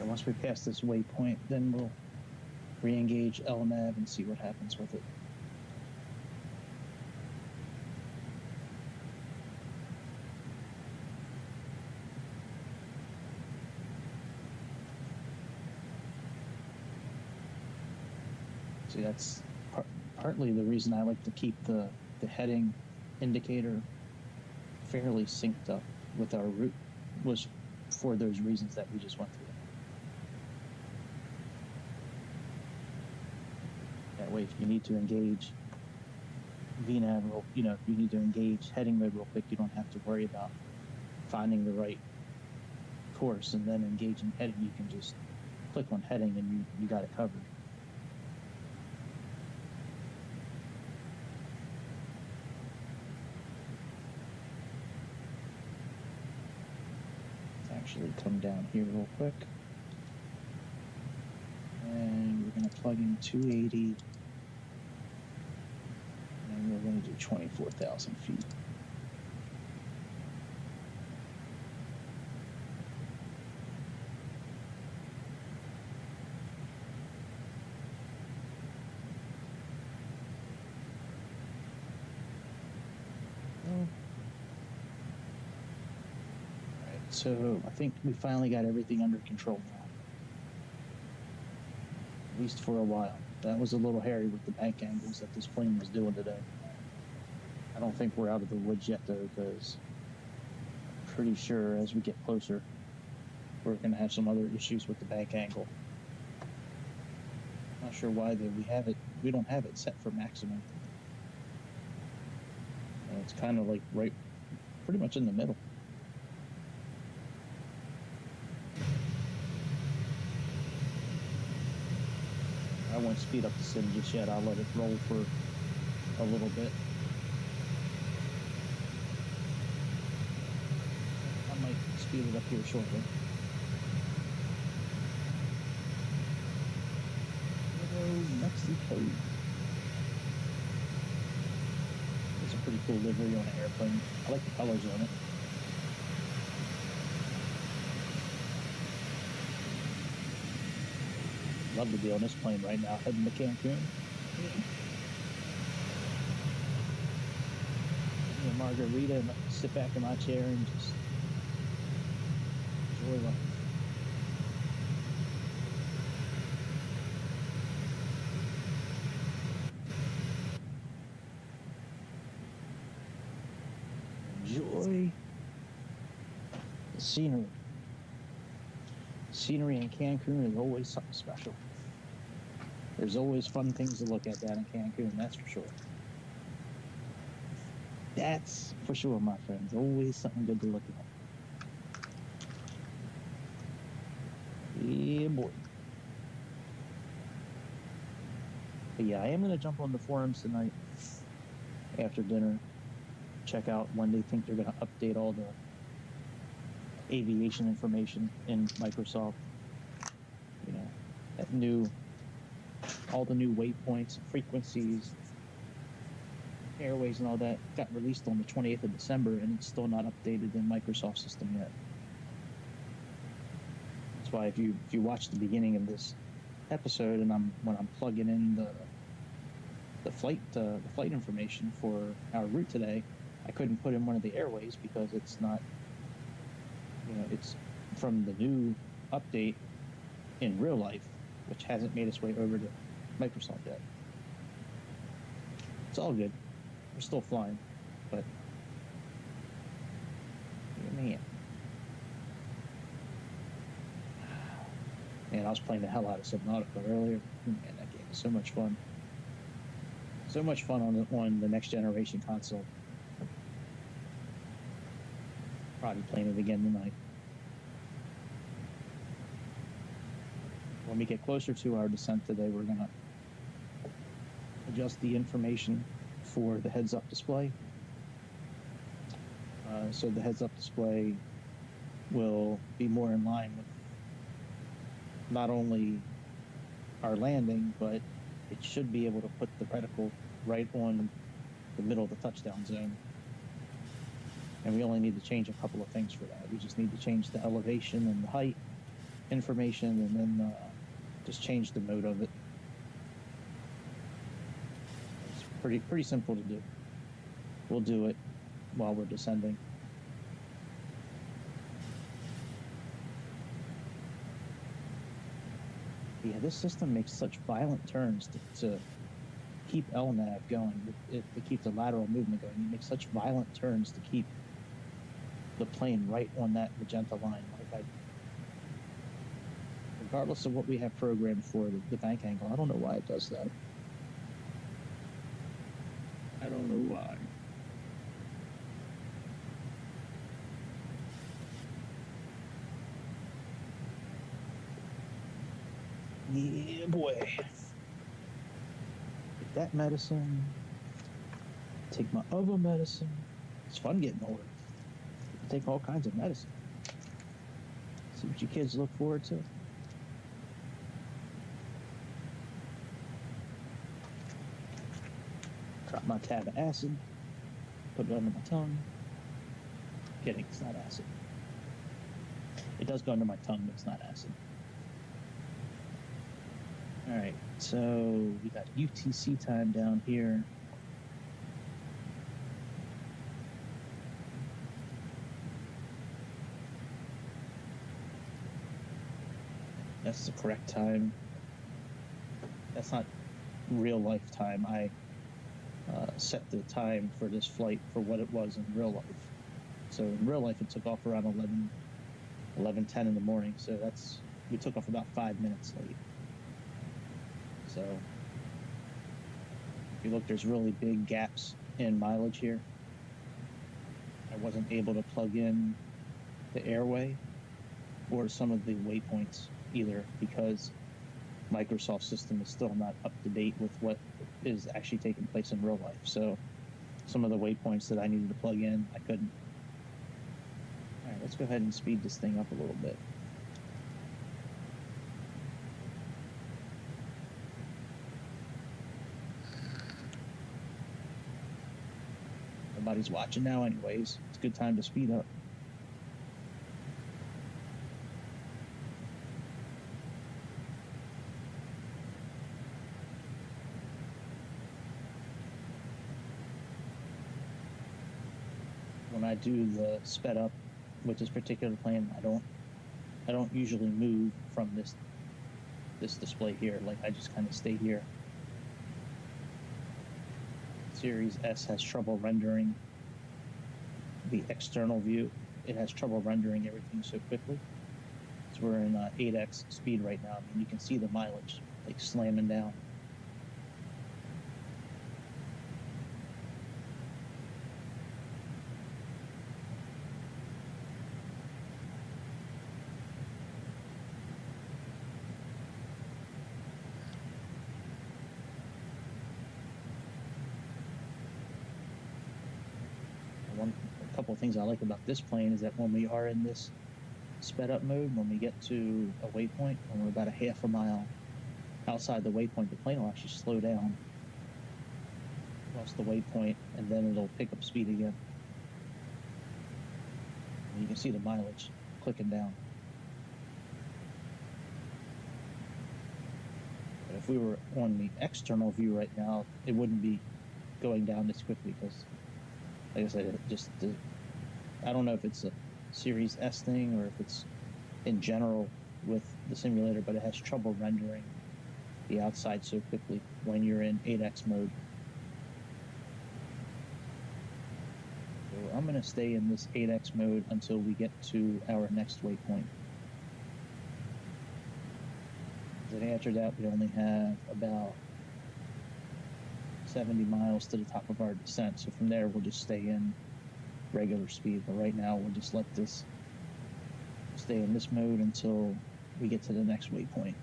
Once we pass this waypoint, then we'll re-engage LNAV and see what happens with it. See, that's partly the reason I like to keep the heading indicator fairly synced up with our route, was for those reasons that we just went through. That way, if you need to engage VNAV, if you need to engage heading mode real quick, you don't have to worry about finding the right course, and then engaging heading, you can just click on heading and you got it covered. Let's actually come down here real quick. And we're going to plug in 280. And we're going to do 24,000 feet. So I think we finally got everything under control now. At least for a while. That was a little hairy with the bank angles that this plane was doing today. I don't think we're out of the woods yet though, because I'm pretty sure as we get closer, we're going to have some other issues with the bank angle. Not sure why though. We don't have it set for maximum. It's kind of like right, pretty much in the middle. I won't speed up the sim just yet. I'll let it roll for a little bit. I might speed it up here shortly. Hello, Mexico. It's a pretty cool livery on an airplane. I like the colors on it. Love to be on this plane right now, heading to Cancun. A margarita and sit back in my chair and just enjoy life. Enjoy the scenery. Scenery in Cancun is always something special. There's always fun things to look at down in Cancun, that's for sure. That's for sure, my friends. Always something good to look at. Yeah, boy. But yeah, I am going to jump on the forums tonight after dinner. Check out when they think they're going to update all the aviation information in Microsoft. You know, all the new waypoints, frequencies, airways and all that got released on the 28th of December, and it's still not updated in Microsoft system yet. That's why if you watch the beginning of this episode, and when I'm plugging in the flight information for our route today, I couldn't put in one of the airways because it's not, it's from the new update in real life, which hasn't made its way over to Microsoft yet. It's all good. We're still flying, but man, I was playing the hell out of Subnautica earlier. Man, that game is so much fun. So much fun on the next generation console. Probably playing it again tonight. When we get closer to our descent today, we're gonna adjust the information for the heads-up display. So the heads-up display will be more in line with not only our landing, but it should be able to put the reticle right on the middle of the touchdown zone. And we only need to change a couple of things for that. We just need to change the elevation and the height information, and then just change the mode of it. It's pretty simple to do. We'll do it while we're descending. Yeah, this system makes such violent turns to keep LNAV going, to keep the lateral movement going. It makes such violent turns to keep the plane right on that magenta line. Regardless of what we have programmed for the bank angle, I don't know why it does that. I don't know why. Yeah, boy. Take that medicine. Take my other medicine. It's fun getting older. You take all kinds of medicine. See what your kids look forward to. Drop my tab of acid. Put it under my tongue. Kidding, it's not acid. It does go under my tongue, but it's not acid. Alright, so we got UTC time down here. That's the correct time. That's not real life time. I set the time for this flight for what it was in real life. So in real life, it took off around 11:10 in the morning. So we took off about 5 minutes late. So if you look, there's really big gaps in mileage here. I wasn't able to plug in the airway or some of the waypoints either because Microsoft system is still not up to date with what is actually taking place in real life. So some of the waypoints that I needed to plug in, I couldn't. All right, let's go ahead and speed this thing up a little bit. Nobody's watching now anyways. It's a good time to speed up. When I do the sped up with this particular plane, I don't usually move from this display here. Like I just kind of stay here. Series S has trouble rendering the external view. It has trouble rendering everything so quickly. So we're in 8x speed right now. I mean, you can see the mileage like slamming down. A couple of things I like about this plane is that when we are in this sped up mode, when we get to a waypoint, when we're about a half a mile outside the waypoint, the plane will actually slow down across the waypoint, and then it'll pick up speed again. And you can see the mileage clicking down. But if we were on the external view right now, it wouldn't be going down this quickly because, like I said, I don't know if it's a Series S thing or if it's in general with the simulator, but it has trouble rendering the outside so quickly when you're in 8x mode. So I'm going to stay in this 8x mode until we get to our next waypoint. Then after that, we only have about 70 miles to the top of our descent. So from there, we'll just stay in regular speed. But right now, we'll just let this stay in this mode until we get to the next waypoint.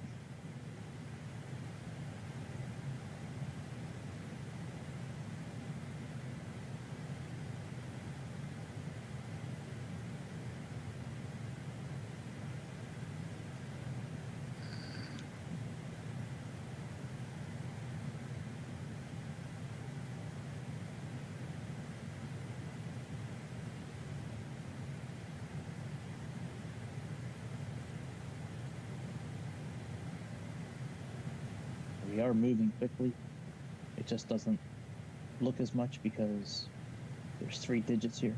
We are moving quickly. It just doesn't look as much because there's 3 digits here.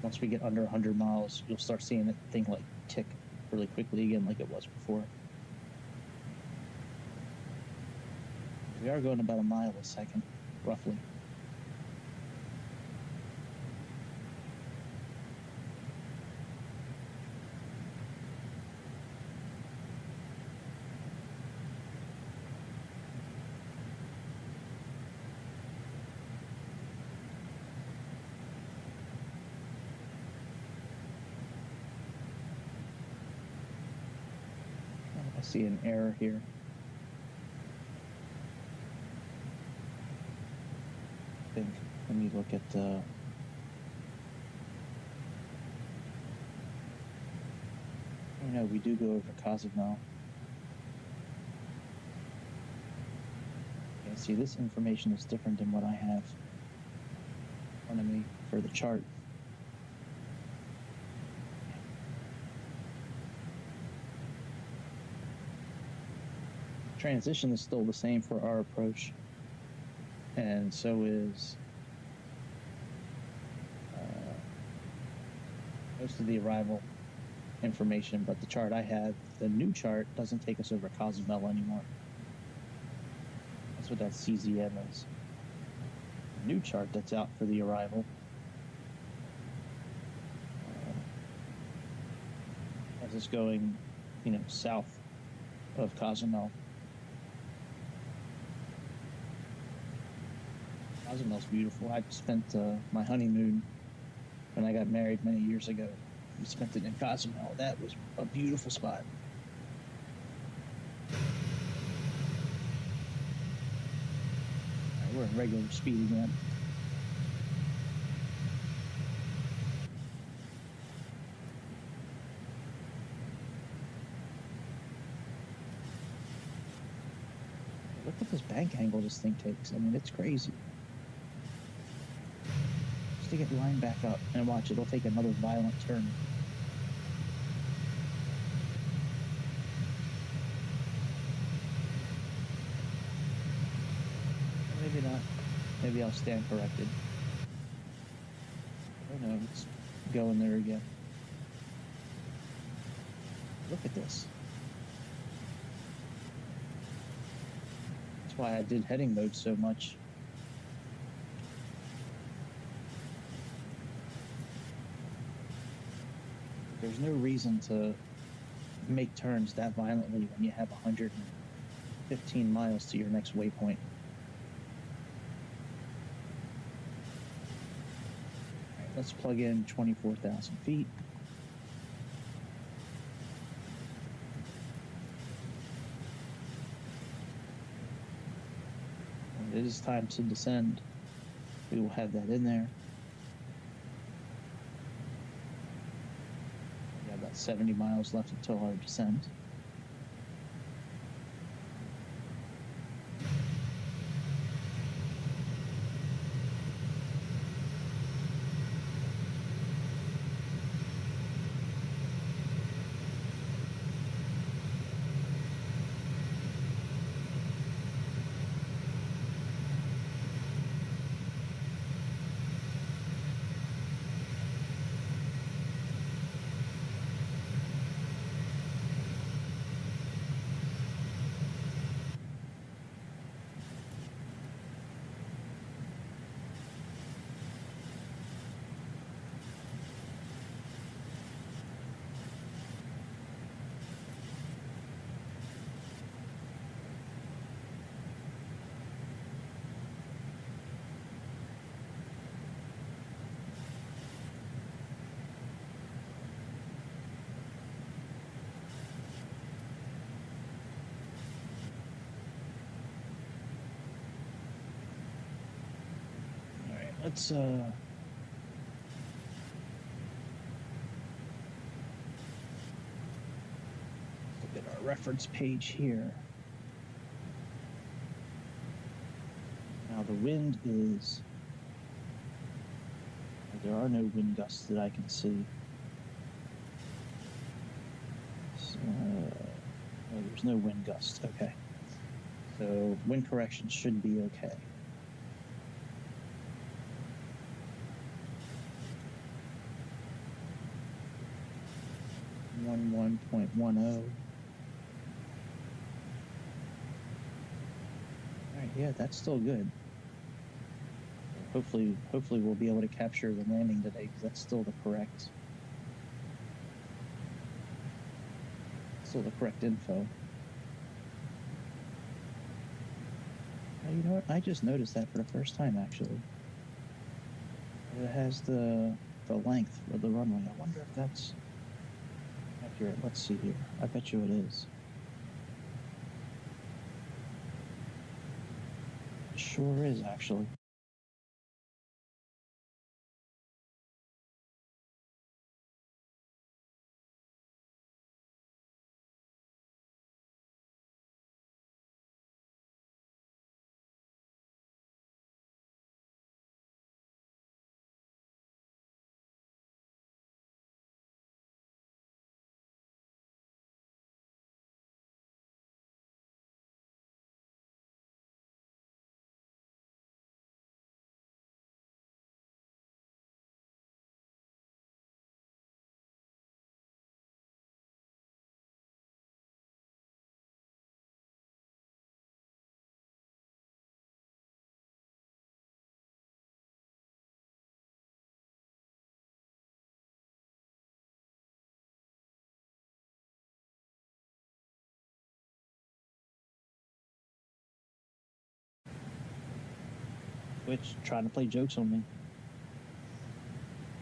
Once we get under 100 miles, you'll start seeing that thing like tick really quickly again like it was before. We are going about a mile a second, roughly. see an error here. I think, let me look at oh no, we do go over Cozumel. Okay, see, this information is different than what I have in front of me for the chart. Transition is still the same for our approach, and so is most of the arrival information, but the chart I have, the new chart, doesn't take us over Cozumel anymore. That's what that CZM is. The new chart that's out for the arrival as it's going, south of Cozumel. Cozumel's beautiful. I spent my honeymoon when I got married many years ago. We spent it in Cozumel. That was a beautiful spot. Right, we're in regular speed again. Look at this bank angle this thing takes. I mean, it's crazy. Just to get lined back up and watch, it'll take another violent turn. Maybe not. Maybe I'll stand corrected. Oh no, it's going there again. Look at this. That's why I did heading mode so much. There's no reason to make turns that violently when you have 115 miles to your next waypoint. Let's plug in 24,000 feet. When it is time to descend, we will have that in there. We have about 70 miles left until our descent. Let's look at our reference page here. Now the wind is, there are no wind gusts that I can see. So, oh, there's no wind gusts, okay. So wind correction should be okay. 11.10. All right, yeah, that's still good. Hopefully we'll be able to capture the landing today, because that's still the correct info. Now, you know what? I just noticed that for the first time, actually. It has the length of the runway. I wonder if that's accurate. Let's see here. I bet you it is. Sure is, actually. Twitch trying to play jokes on me.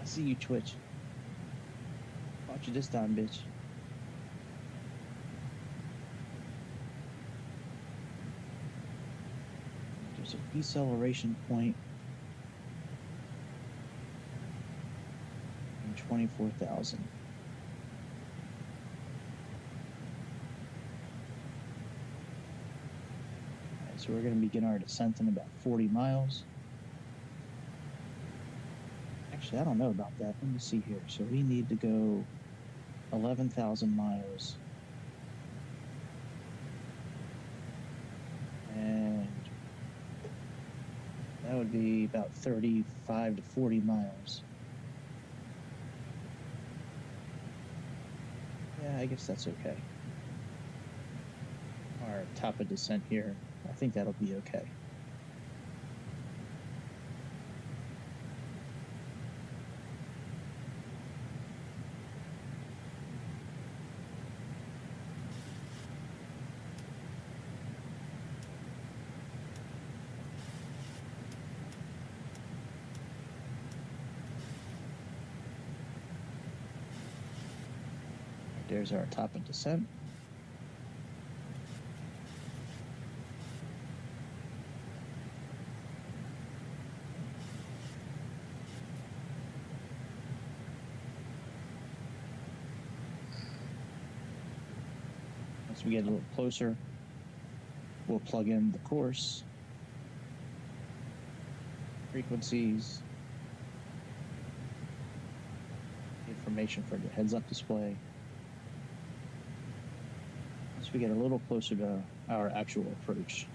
I see you, Twitch. Caught you this time, bitch. There's a deceleration point in 24,000. Alright, so we're going to begin our descent in about 40 miles. Actually, I don't know about that. Let me see here. So we need to go 11,000 miles. And that would be about 35 to 40 miles. Yeah, I guess that's okay. Our top of descent here, I think that'll be okay. There's our top of descent. Once we get a little closer, we'll plug in the course, frequencies, information for the heads-up display. Once we get a little closer to our actual approach.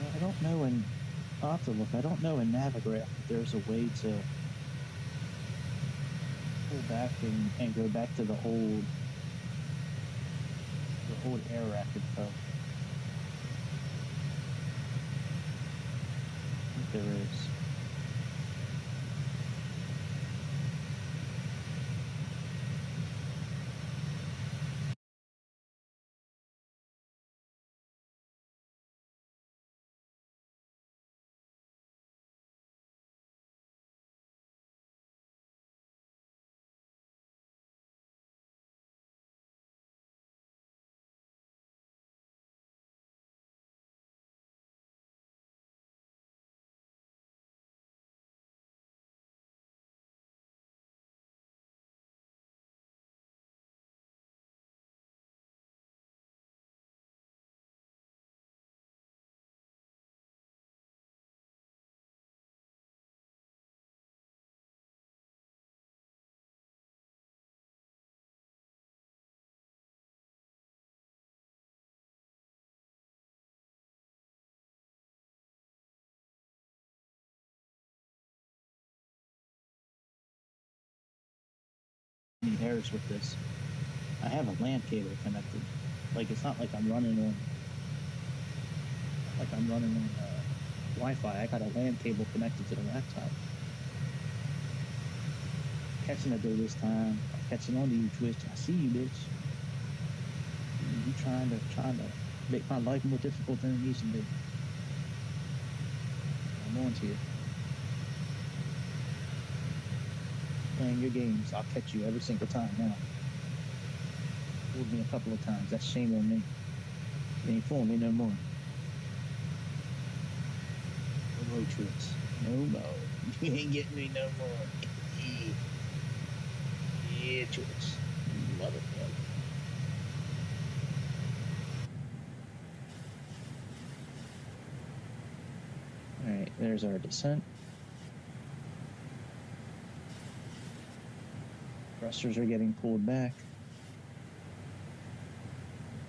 I don't know I'll have to look. I don't know in Navigraph if there's a way to pull back and go back to the old air rack info. I think there is. any errors with this. I have a LAN cable connected. Like, it's not like I'm running on Wi-Fi. I got a LAN cable connected to the laptop. Catching it though this time. I'm catching on to you, Twitch. I see you, bitch. You trying to make my life more difficult than it needs to be. I'm on to you. Playing your games, I'll catch you every single time now. Fooled me a couple of times. That's shame on me. You ain't fooling me no more. No tricks. No. You ain't getting me no more. Yeah, tricks. Motherfucker. Alright, there's our descent. Thrusters are getting pulled back.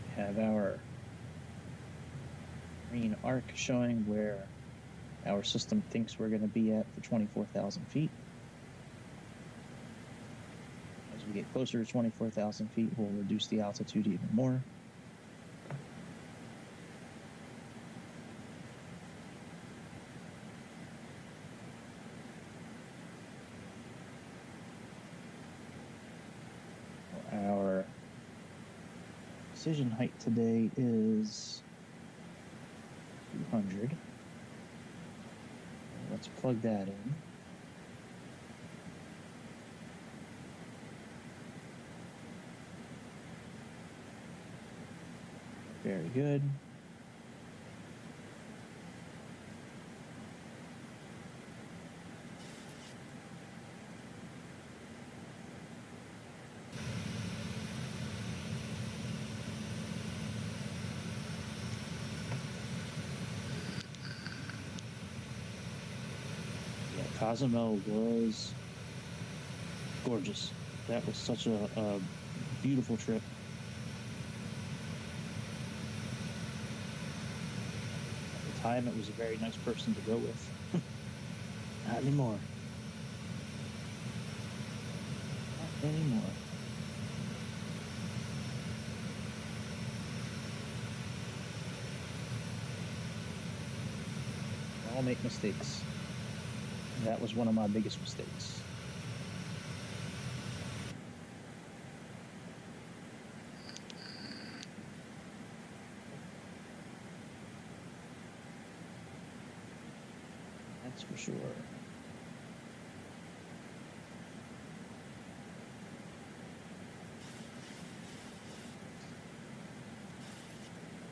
We have our green arc showing where our system thinks we're going to be at for 24,000 feet. As we get closer to 24,000 feet, we'll reduce the altitude even more. Our decision height today is 200. Let's plug that in. Very good. Yeah, Cozumel was gorgeous. That was such a beautiful trip. At the time, it was a very nice person to go with. Not anymore. Not anymore. We all make mistakes. That was one of my biggest mistakes. That's for sure.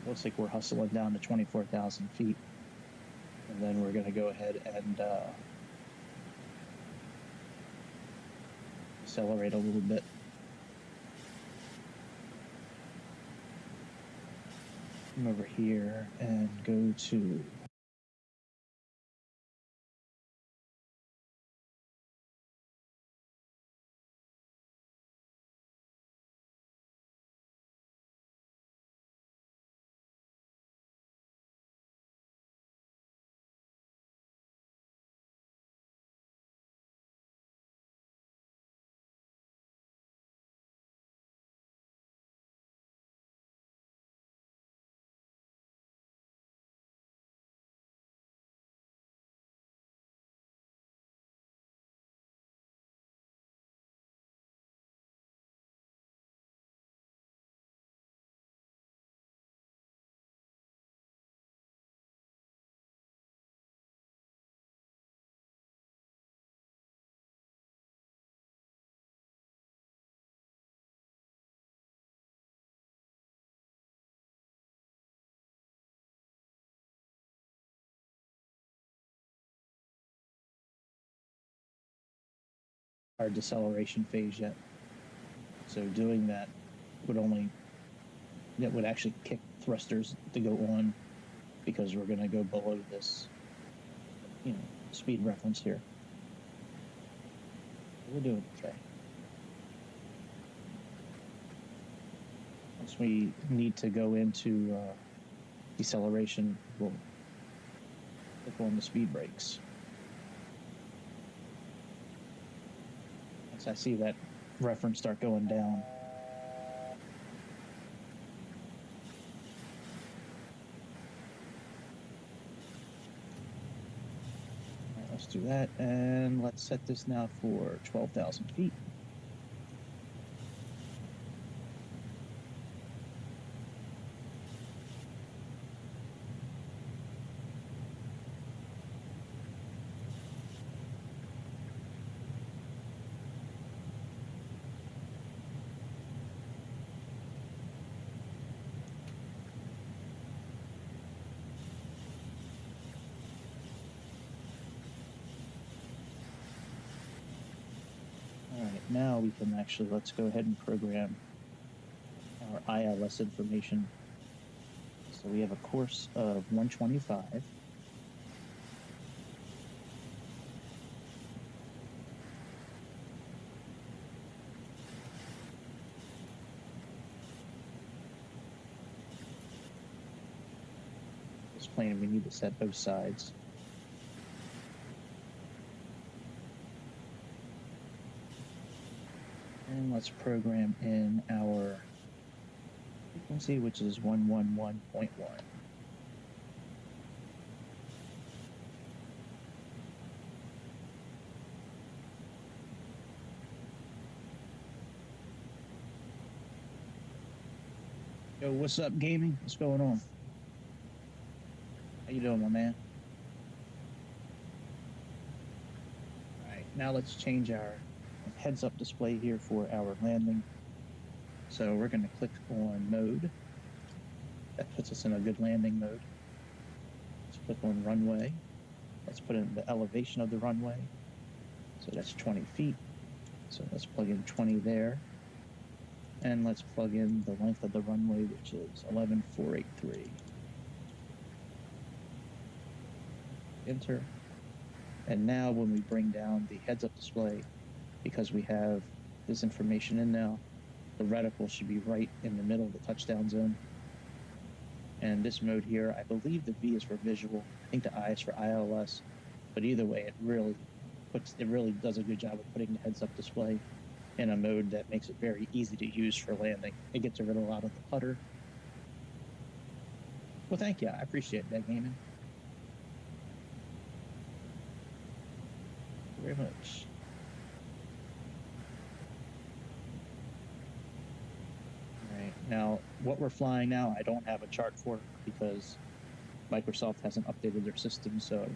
Looks like we're hustling down to 24,000 feet. And then we're going to go ahead and accelerate a little bit. Come over here and go to our deceleration phase yet. So doing that would actually kick thrusters to go on, because we're going to go below this, speed reference here. We're doing okay. Once we need to go into deceleration, we'll click on the speed brakes. Once I see that reference start going down. All right, let's do that, and let's set this now for 12,000 feet. All right, now we can actually, let's go ahead and program our ILS information. So we have a course of 125. This plane, we need to set both sides. And let's program in our frequency, which is 111.1. Yo, what's up, gaming? What's going on? How you doing, my man? All right, now let's change our heads-up display here for our landing. So we're going to click on mode. That puts us in a good landing mode. Let's click on runway. Let's put in the elevation of the runway. So that's 20 feet. So let's plug in 20 there. And let's plug in the length of the runway, which is 11,483. Enter. And now when we bring down the heads-up display, because we have this information in now, the reticle should be right in the middle of the touchdown zone. And this mode here, I believe the V is for visual. I think the I is for ILS. But either way, it really does a good job of putting the heads-up display in a mode that makes it very easy to use for landing. It gets rid of a lot of the putter. Well, thank you. I appreciate that, gaming. Very much. All right, now what we're flying now, I don't have a chart for because Microsoft hasn't updated their system, so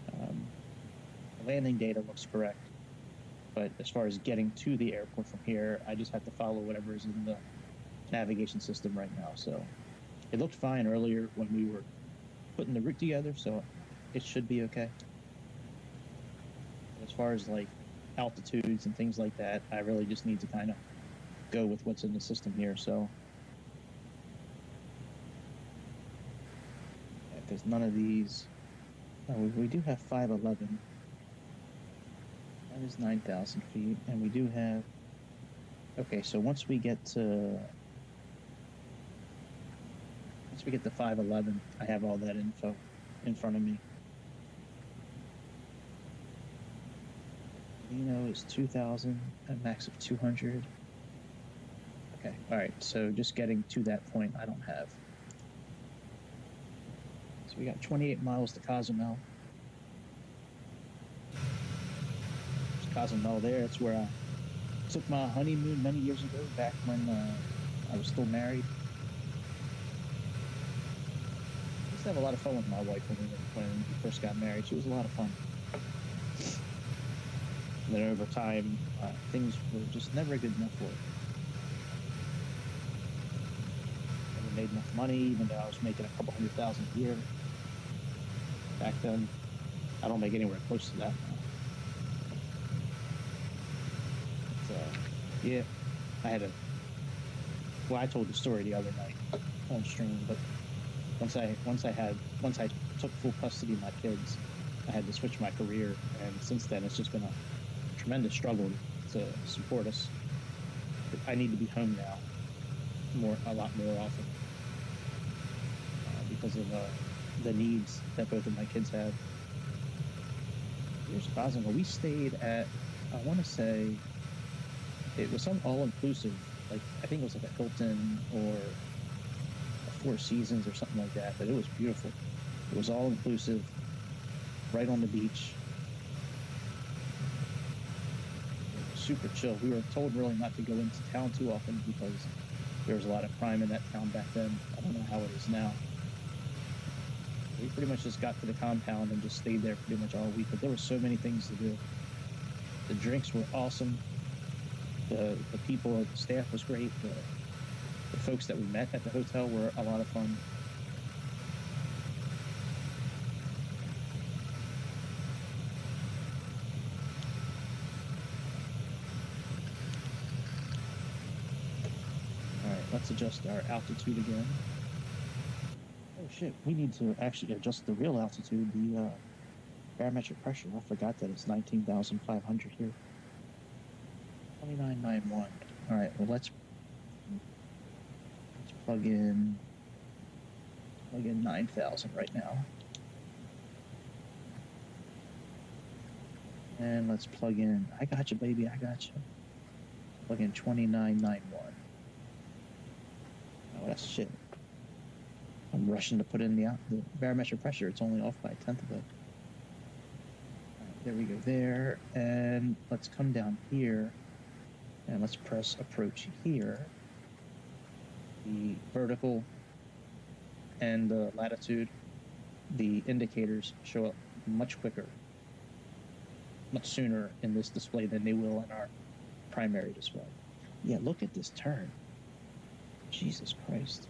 the landing data looks correct. But as far as getting to the airport from here, I just have to follow whatever is in the navigation system right now. So it looked fine earlier when we were putting the route together, so it should be okay. As far as like altitudes and things like that, I really just need to kind of go with what's in the system here. So because none of these, oh, we do have 511. That is 9,000 feet, and we do have, okay, so once we get to 511, I have all that info in front of me. Is 2,000, a max of 200. Okay, all right, so just getting to that point, I don't have. So we got 28 miles to Cozumel. Cozumel there, it's where I took my honeymoon many years ago, back when I was still married. I used to have a lot of fun with my wife when we first got married. She was a lot of fun. And then over time, things were just never good enough for her. Never made enough money, even though I was making a couple $100,000 a year. Back then, I don't make anywhere close to that now. Yeah, I told the story the other night on stream, but once I took full custody of my kids, I had to switch my career, and since then it's just been a tremendous struggle to support us. I need to be home now a lot more often because of the needs that both of my kids have. Here's Cozumel. We stayed at, I want to say, It was some all-inclusive, like I think it was like a Hilton or a Four Seasons or something like that, but it was beautiful. It was all-inclusive, right on the beach. It was super chill. We were told really not to go into town too often because there was a lot of crime in that town back then. I don't know how it is now. We pretty much just got to the compound and just stayed there pretty much all week, but there were so many things to do. The drinks were awesome. The people, the staff was great. The folks that we met at the hotel were a lot of fun. All right, let's adjust our altitude again. Oh shit, we need to actually adjust the real altitude, the barometric pressure. I forgot that it's 19,500 here. 2991. All right, well let's plug in 9,000 right now. And let's plug in, I got you, baby, I got you. Plug in 2991. Oh, that's shit. I'm rushing to put in the barometric pressure. It's only off by a tenth of it. All right, there we go there. And let's come down here and let's press approach here. The vertical and the latitude, the indicators show up much quicker, much sooner in this display than they will in our primary display. Yeah, look at this turn. Jesus Christ.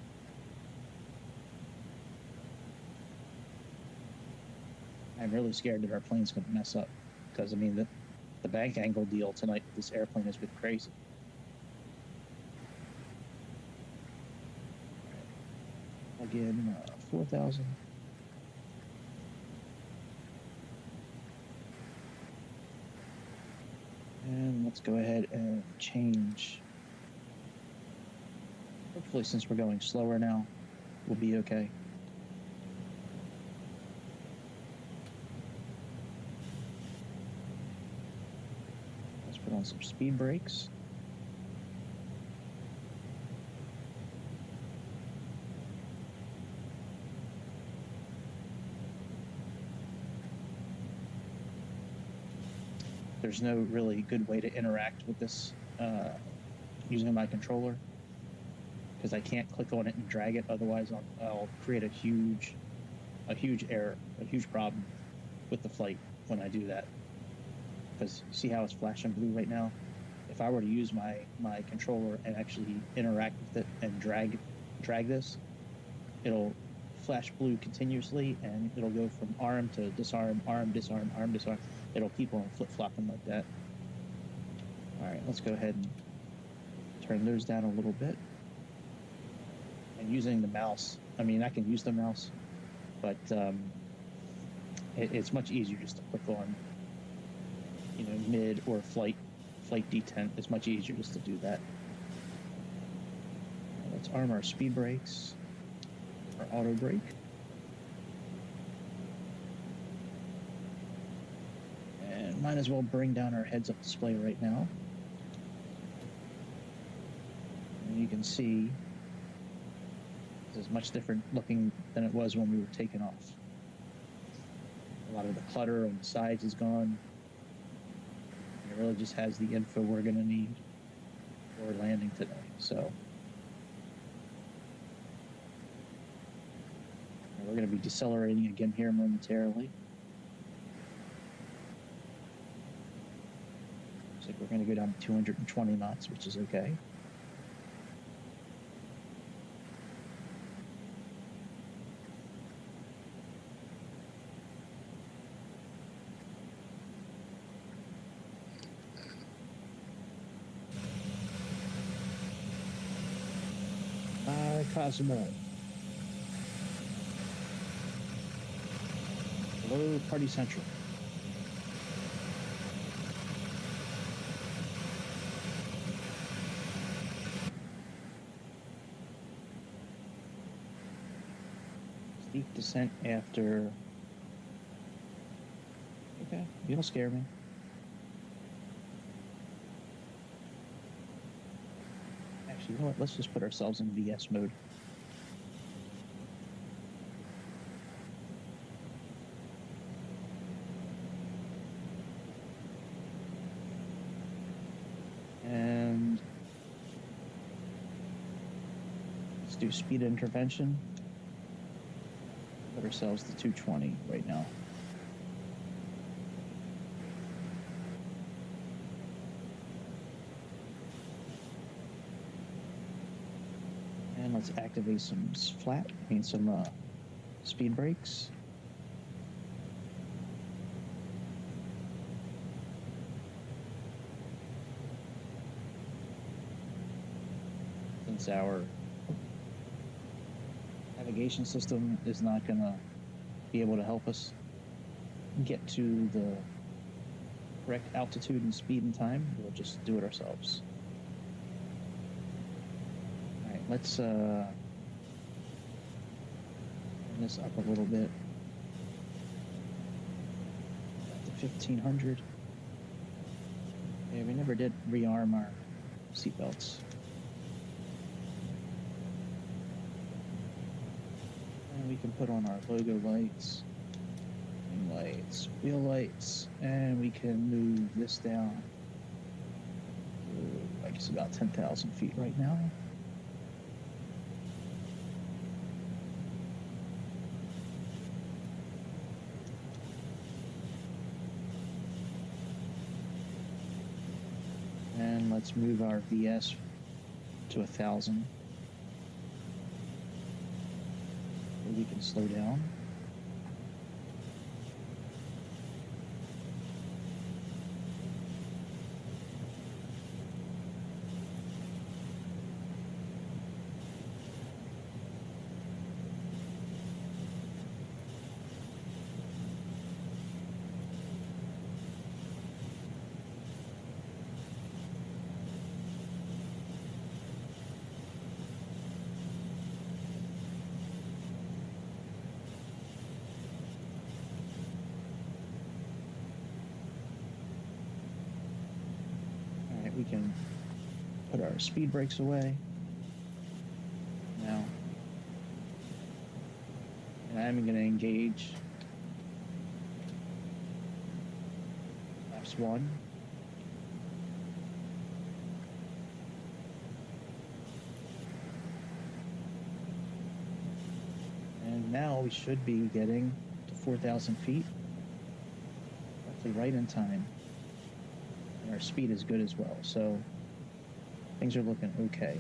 I'm really scared that our plane's going to mess up because, I mean, the bank angle deal tonight with this airplane has been crazy. Again, 4,000. And let's go ahead and change. Hopefully, since we're going slower now, we'll be okay. Let's put on some speed brakes. There's no really good way to interact with this using my controller because I can't click on it and drag it. Otherwise, I'll create a huge error, a huge problem with the flight when I do that. Because see how it's flashing blue right now? If I were to use my controller and actually interact with it and drag this, it'll flash blue continuously and it'll go from arm to disarm, arm, disarm, arm, disarm. It'll keep on flip-flopping like that. All right, let's go ahead and turn those down a little bit. And using the mouse, I mean, I can use the mouse, but it's much easier just to click on, you know, mid or flight detent. It's much easier just to do that. Let's arm our speed brakes, our auto brake. And might as well bring down our heads-up display right now. And you can see this is much different looking than it was when we were taking off. A lot of the clutter on the sides is gone. It really just has the info we're going to need for landing today. So we're going to be decelerating again here momentarily. Looks like we're going to go down to 220 knots, which is okay. Cosmo. Hello, Party Central. Steep descent after. Okay, you don't scare me. Actually, you know what? Let's just put ourselves in VS mode. And let's do speed intervention. Put ourselves to 220 right now. And let's activate some speed brakes. Since our navigation system is not going to be able to help us get to the correct altitude and speed and time, we'll just do it ourselves. All right, let's turn this up a little bit. Back to 1500. Yeah, we never did rearm our seatbelts. And we can put on our logo lights, wheel lights, and we can move this down to, I guess, about 10,000 feet right now. And let's move our VS to 1,000. So we can slow down. We can put our speed brakes away now, and I'm going to engage laps 1. And now we should be getting to 4,000 feet, roughly right in time. Our speed is good as well, so things are looking okay.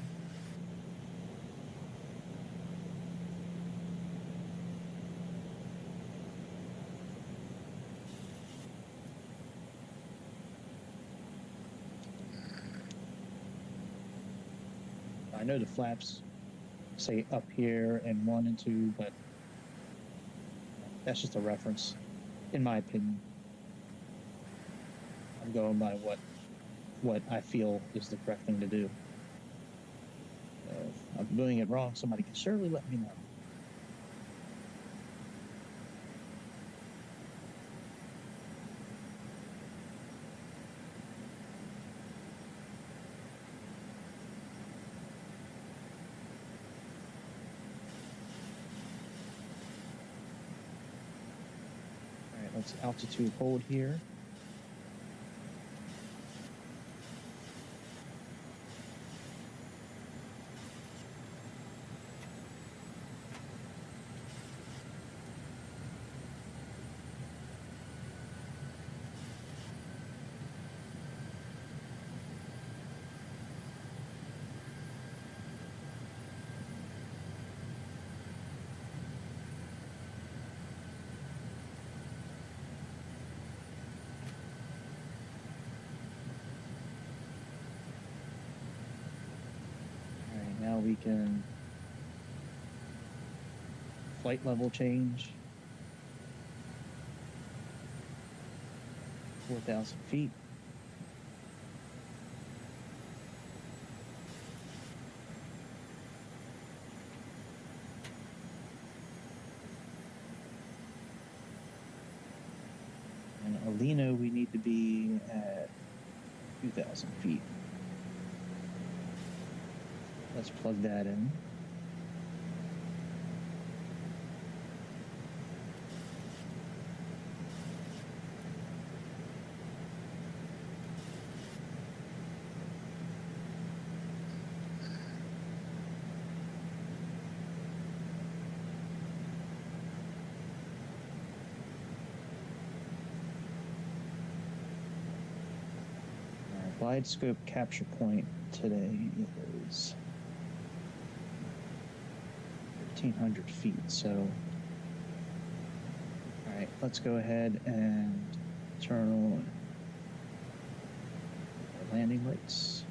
I know the flaps say up here and 1 and 2, but that's just a reference, in my opinion. I'm going by what I feel is the correct thing to do. If I'm doing it wrong, somebody can surely let me know. All right, let's altitude hold here. Now we can flight level change, 4,000 feet. And Alino, we need to be at 2,000 feet. Let's plug that in. Wide scope capture point today is 1,500 feet. So, all right, let's go ahead and turn on our landing lights.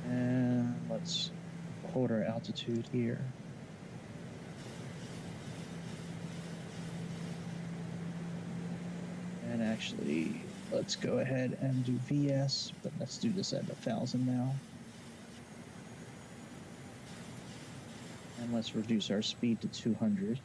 And let's hold our altitude here. And actually, let's go ahead and do VS, but let's do this at 1,000 now. And let's reduce our speed to 200.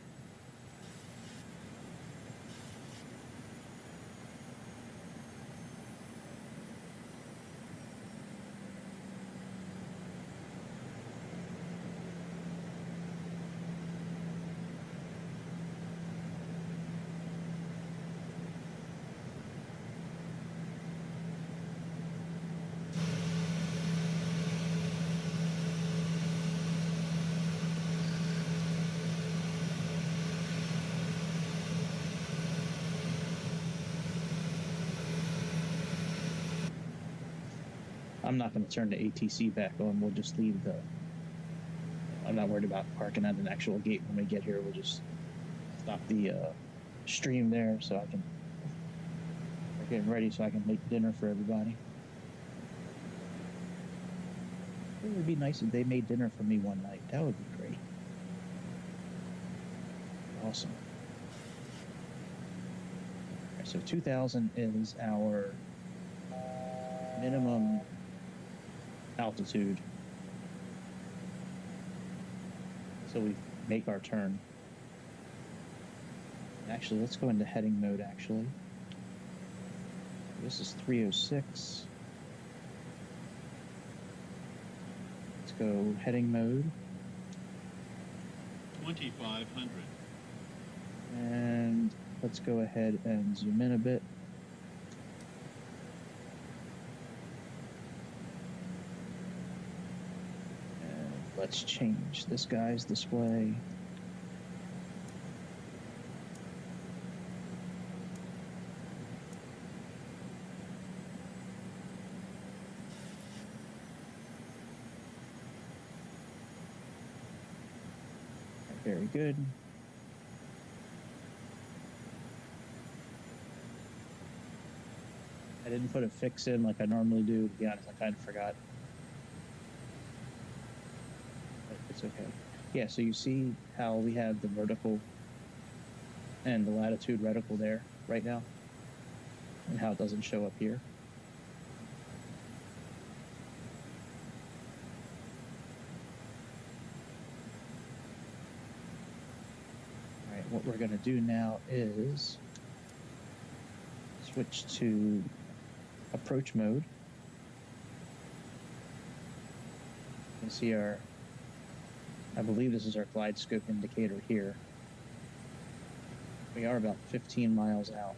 I'm not going to turn the ATC back on. We'll just leave the... I'm not worried about parking at an actual gate when we get here. We'll just stop the stream there so I can... We're getting ready so I can make dinner for everybody. It would be nice if they made dinner for me one night. That would be great. Awesome. All right, so 2,000 is our minimum altitude. So we make our turn. Actually, let's go into heading mode, actually. This is 306. Let's go heading mode. 2,500. And let's go ahead and zoom in a bit. And let's change this guy's display. Very good. I didn't put a fix in like I normally do. To be honest, I kind of forgot. But it's okay. Yeah, so you see how we have the vertical and the latitude reticle there right now? And how it doesn't show up here? All right, what we're going to do now is switch to approach mode. You can see our, I believe this is our glide scope indicator here. We are about 15 miles out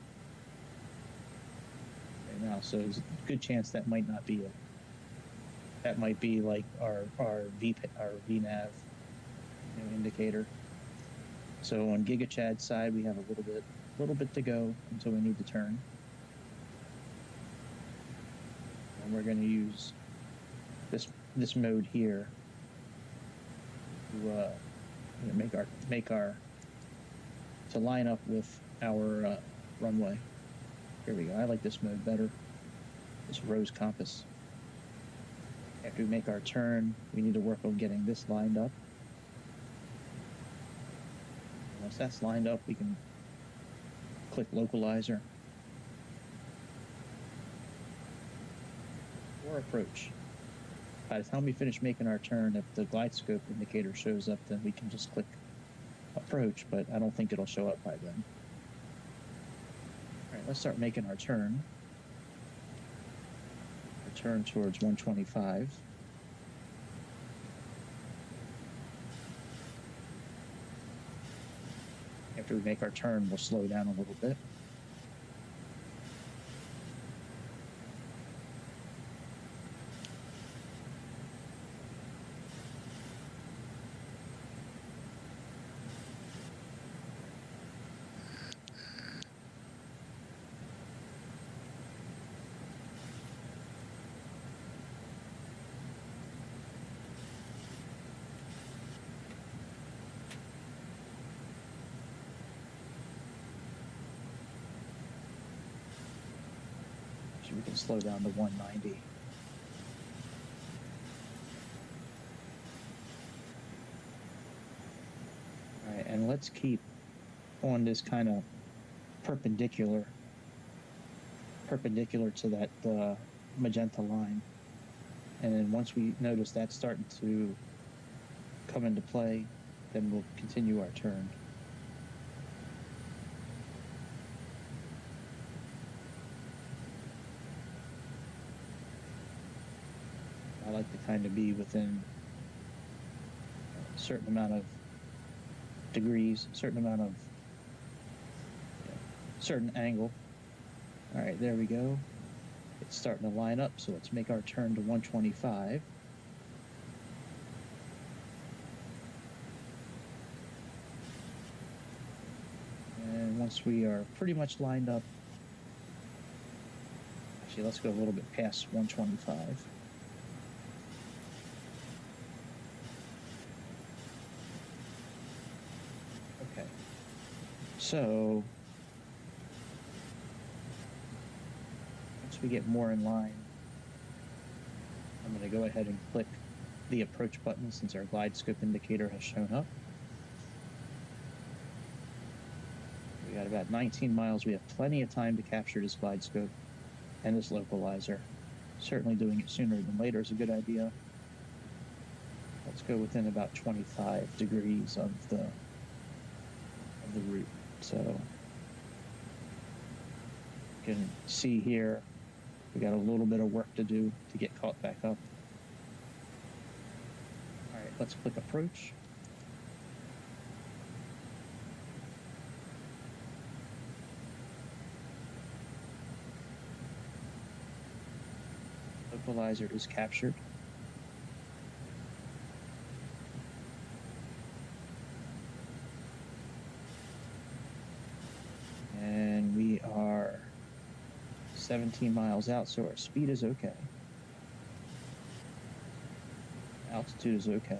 right now, so there's a good chance that might not be that might be like our VNAV indicator. So on GigaChad's side, we have a little bit to go until we need to turn. And we're going to use this mode here to make our to line up with our runway. Here we go. I like this mode better. This rose compass. After we make our turn, we need to work on getting this lined up. Once that's lined up, we can click localizer or approach. By the time we finish making our turn, if the glide scope indicator shows up, then we can just click approach, but I don't think it'll show up by then. All right, let's start making our turn. Our turn towards 125. After we make our turn, we'll slow down a little bit. We can slow down to 190. All right, and let's keep on this kind of perpendicular to that magenta line. And then once we notice that's starting to come into play, then we'll continue our turn. I like to kind of be within a certain amount of degrees, certain angle. All right, there we go. It's starting to line up, so let's make our turn to 125. And once we are pretty much lined up, actually, let's go a little bit past 125. So once we get more in line, I'm going to go ahead and click the approach button since our glide scope indicator has shown up. We got about 19 miles. We have plenty of time to capture this glide scope and this localizer. Certainly doing it sooner than later is a good idea. Let's go within about 25 degrees of the route. So you can see here, we got a little bit of work to do to get caught back up. All right, let's click approach. Localizer is captured. And we are 17 miles out, so our speed is okay. Altitude is okay.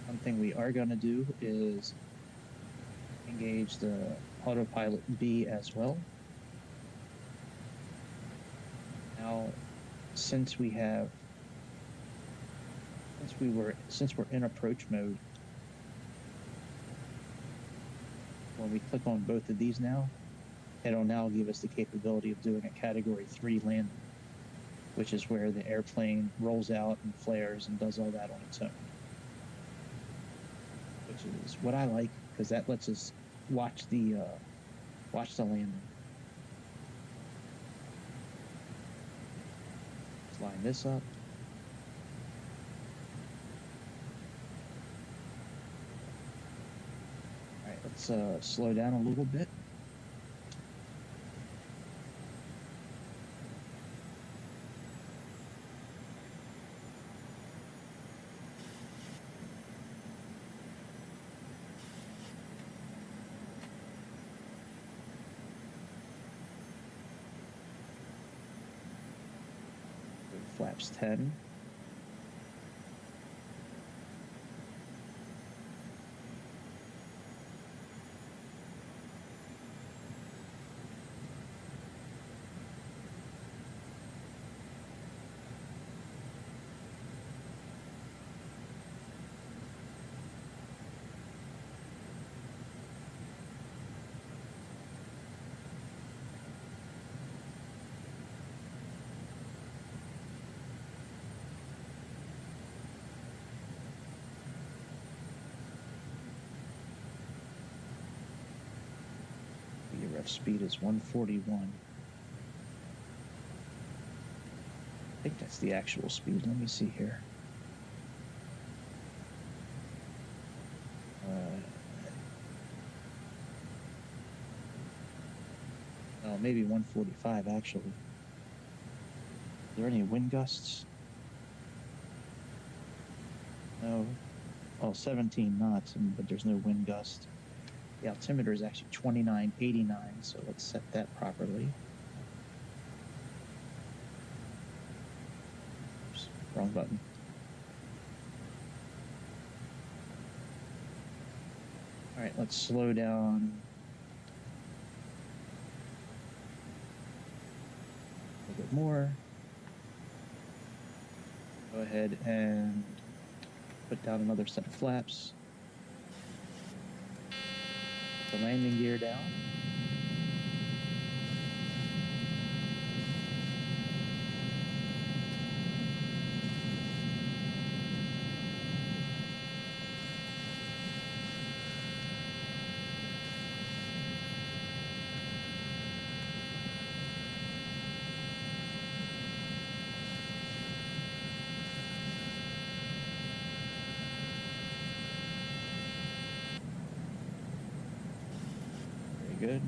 One thing we are going to do is engage the autopilot B as well. Now, since we're in approach mode, when we click on both of these now, it'll now give us the capability of doing a Category 3 landing, which is where the airplane rolls out and flares and does all that on its own. Which is what I like, because that lets us watch the landing. Let's line this up. Let's slow down a little bit. Flaps 10. RF speed is 141. I think that's the actual speed. Let me see here. Oh, maybe 145 actually. Are there any wind gusts? No. Oh, 17 knots, but there's no wind gust. The altimeter is actually 2989, so let's set that properly. Oops, wrong button. All right, let's slow down a little bit more. Go ahead and put down another set of flaps. Put the landing gear down. Good.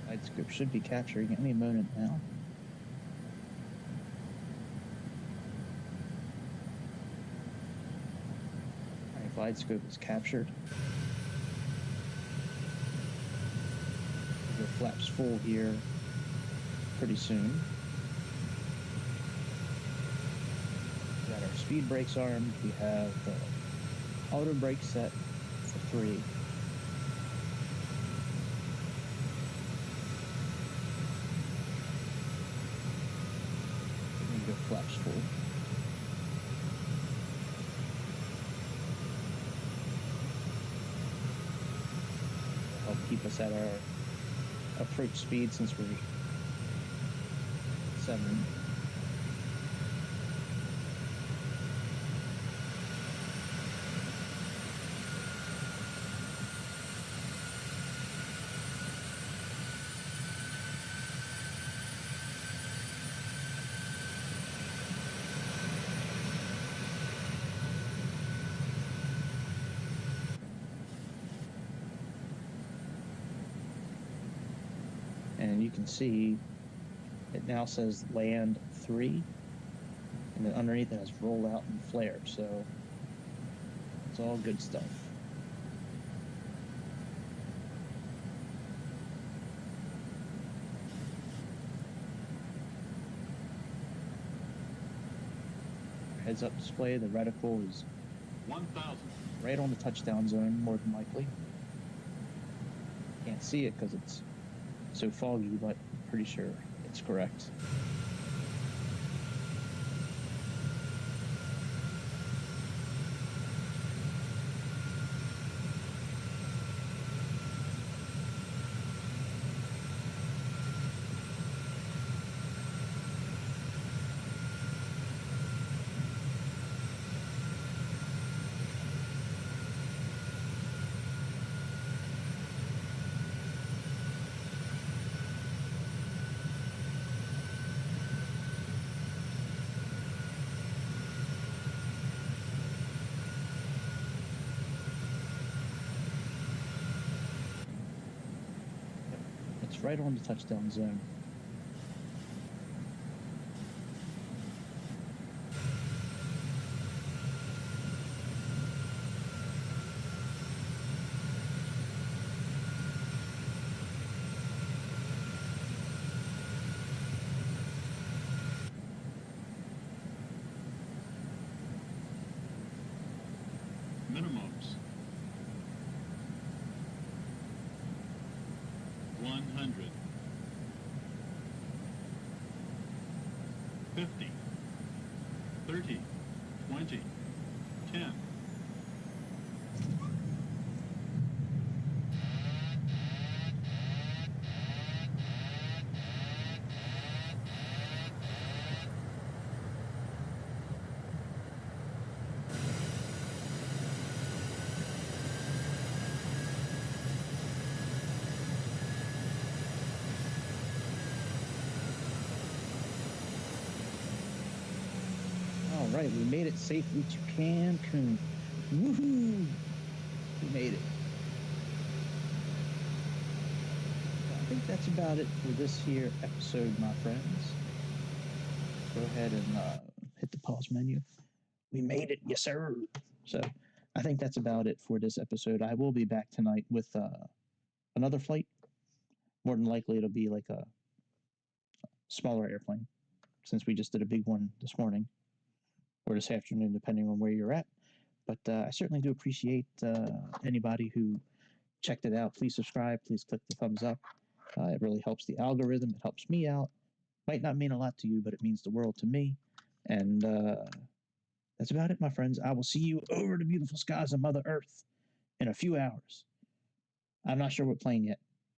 Light scope should be capturing any moment now. All right, glide scope is captured. The flaps full here pretty soon. We got our speed brakes armed. We have the auto brake set for 3. We go flaps full. Help keep us at our approach speed since we're 7. And you can see it now says land 3, and then underneath it has roll out and flare, so it's all good stuff. Heads up display, the reticle is 1,000. right on the touchdown zone, more than likely. Can't see it because it's so foggy, but I'm pretty sure it's correct. It's right on the touchdown zone. Minimums. 100. 50. 30. 20. 10. right, we made it safely to Cancun. Woohoo! We made it. I think that's about it for this here episode, my friends. Go ahead and hit the pause menu. We made it, yes sir. So I think that's about it for this episode. I will be back tonight with another flight. More than likely it'll be like a smaller airplane, since we just did a big one this morning or this afternoon, depending on where you're at. But I certainly do appreciate anybody who checked it out. Please subscribe. Please click the thumbs up. It really helps the algorithm. It helps me out. Might not mean a lot to you, but it means the world to me. And that's about it, my friends. I will see you over the beautiful skies of Mother Earth in a few hours. I'm not sure what plane yet.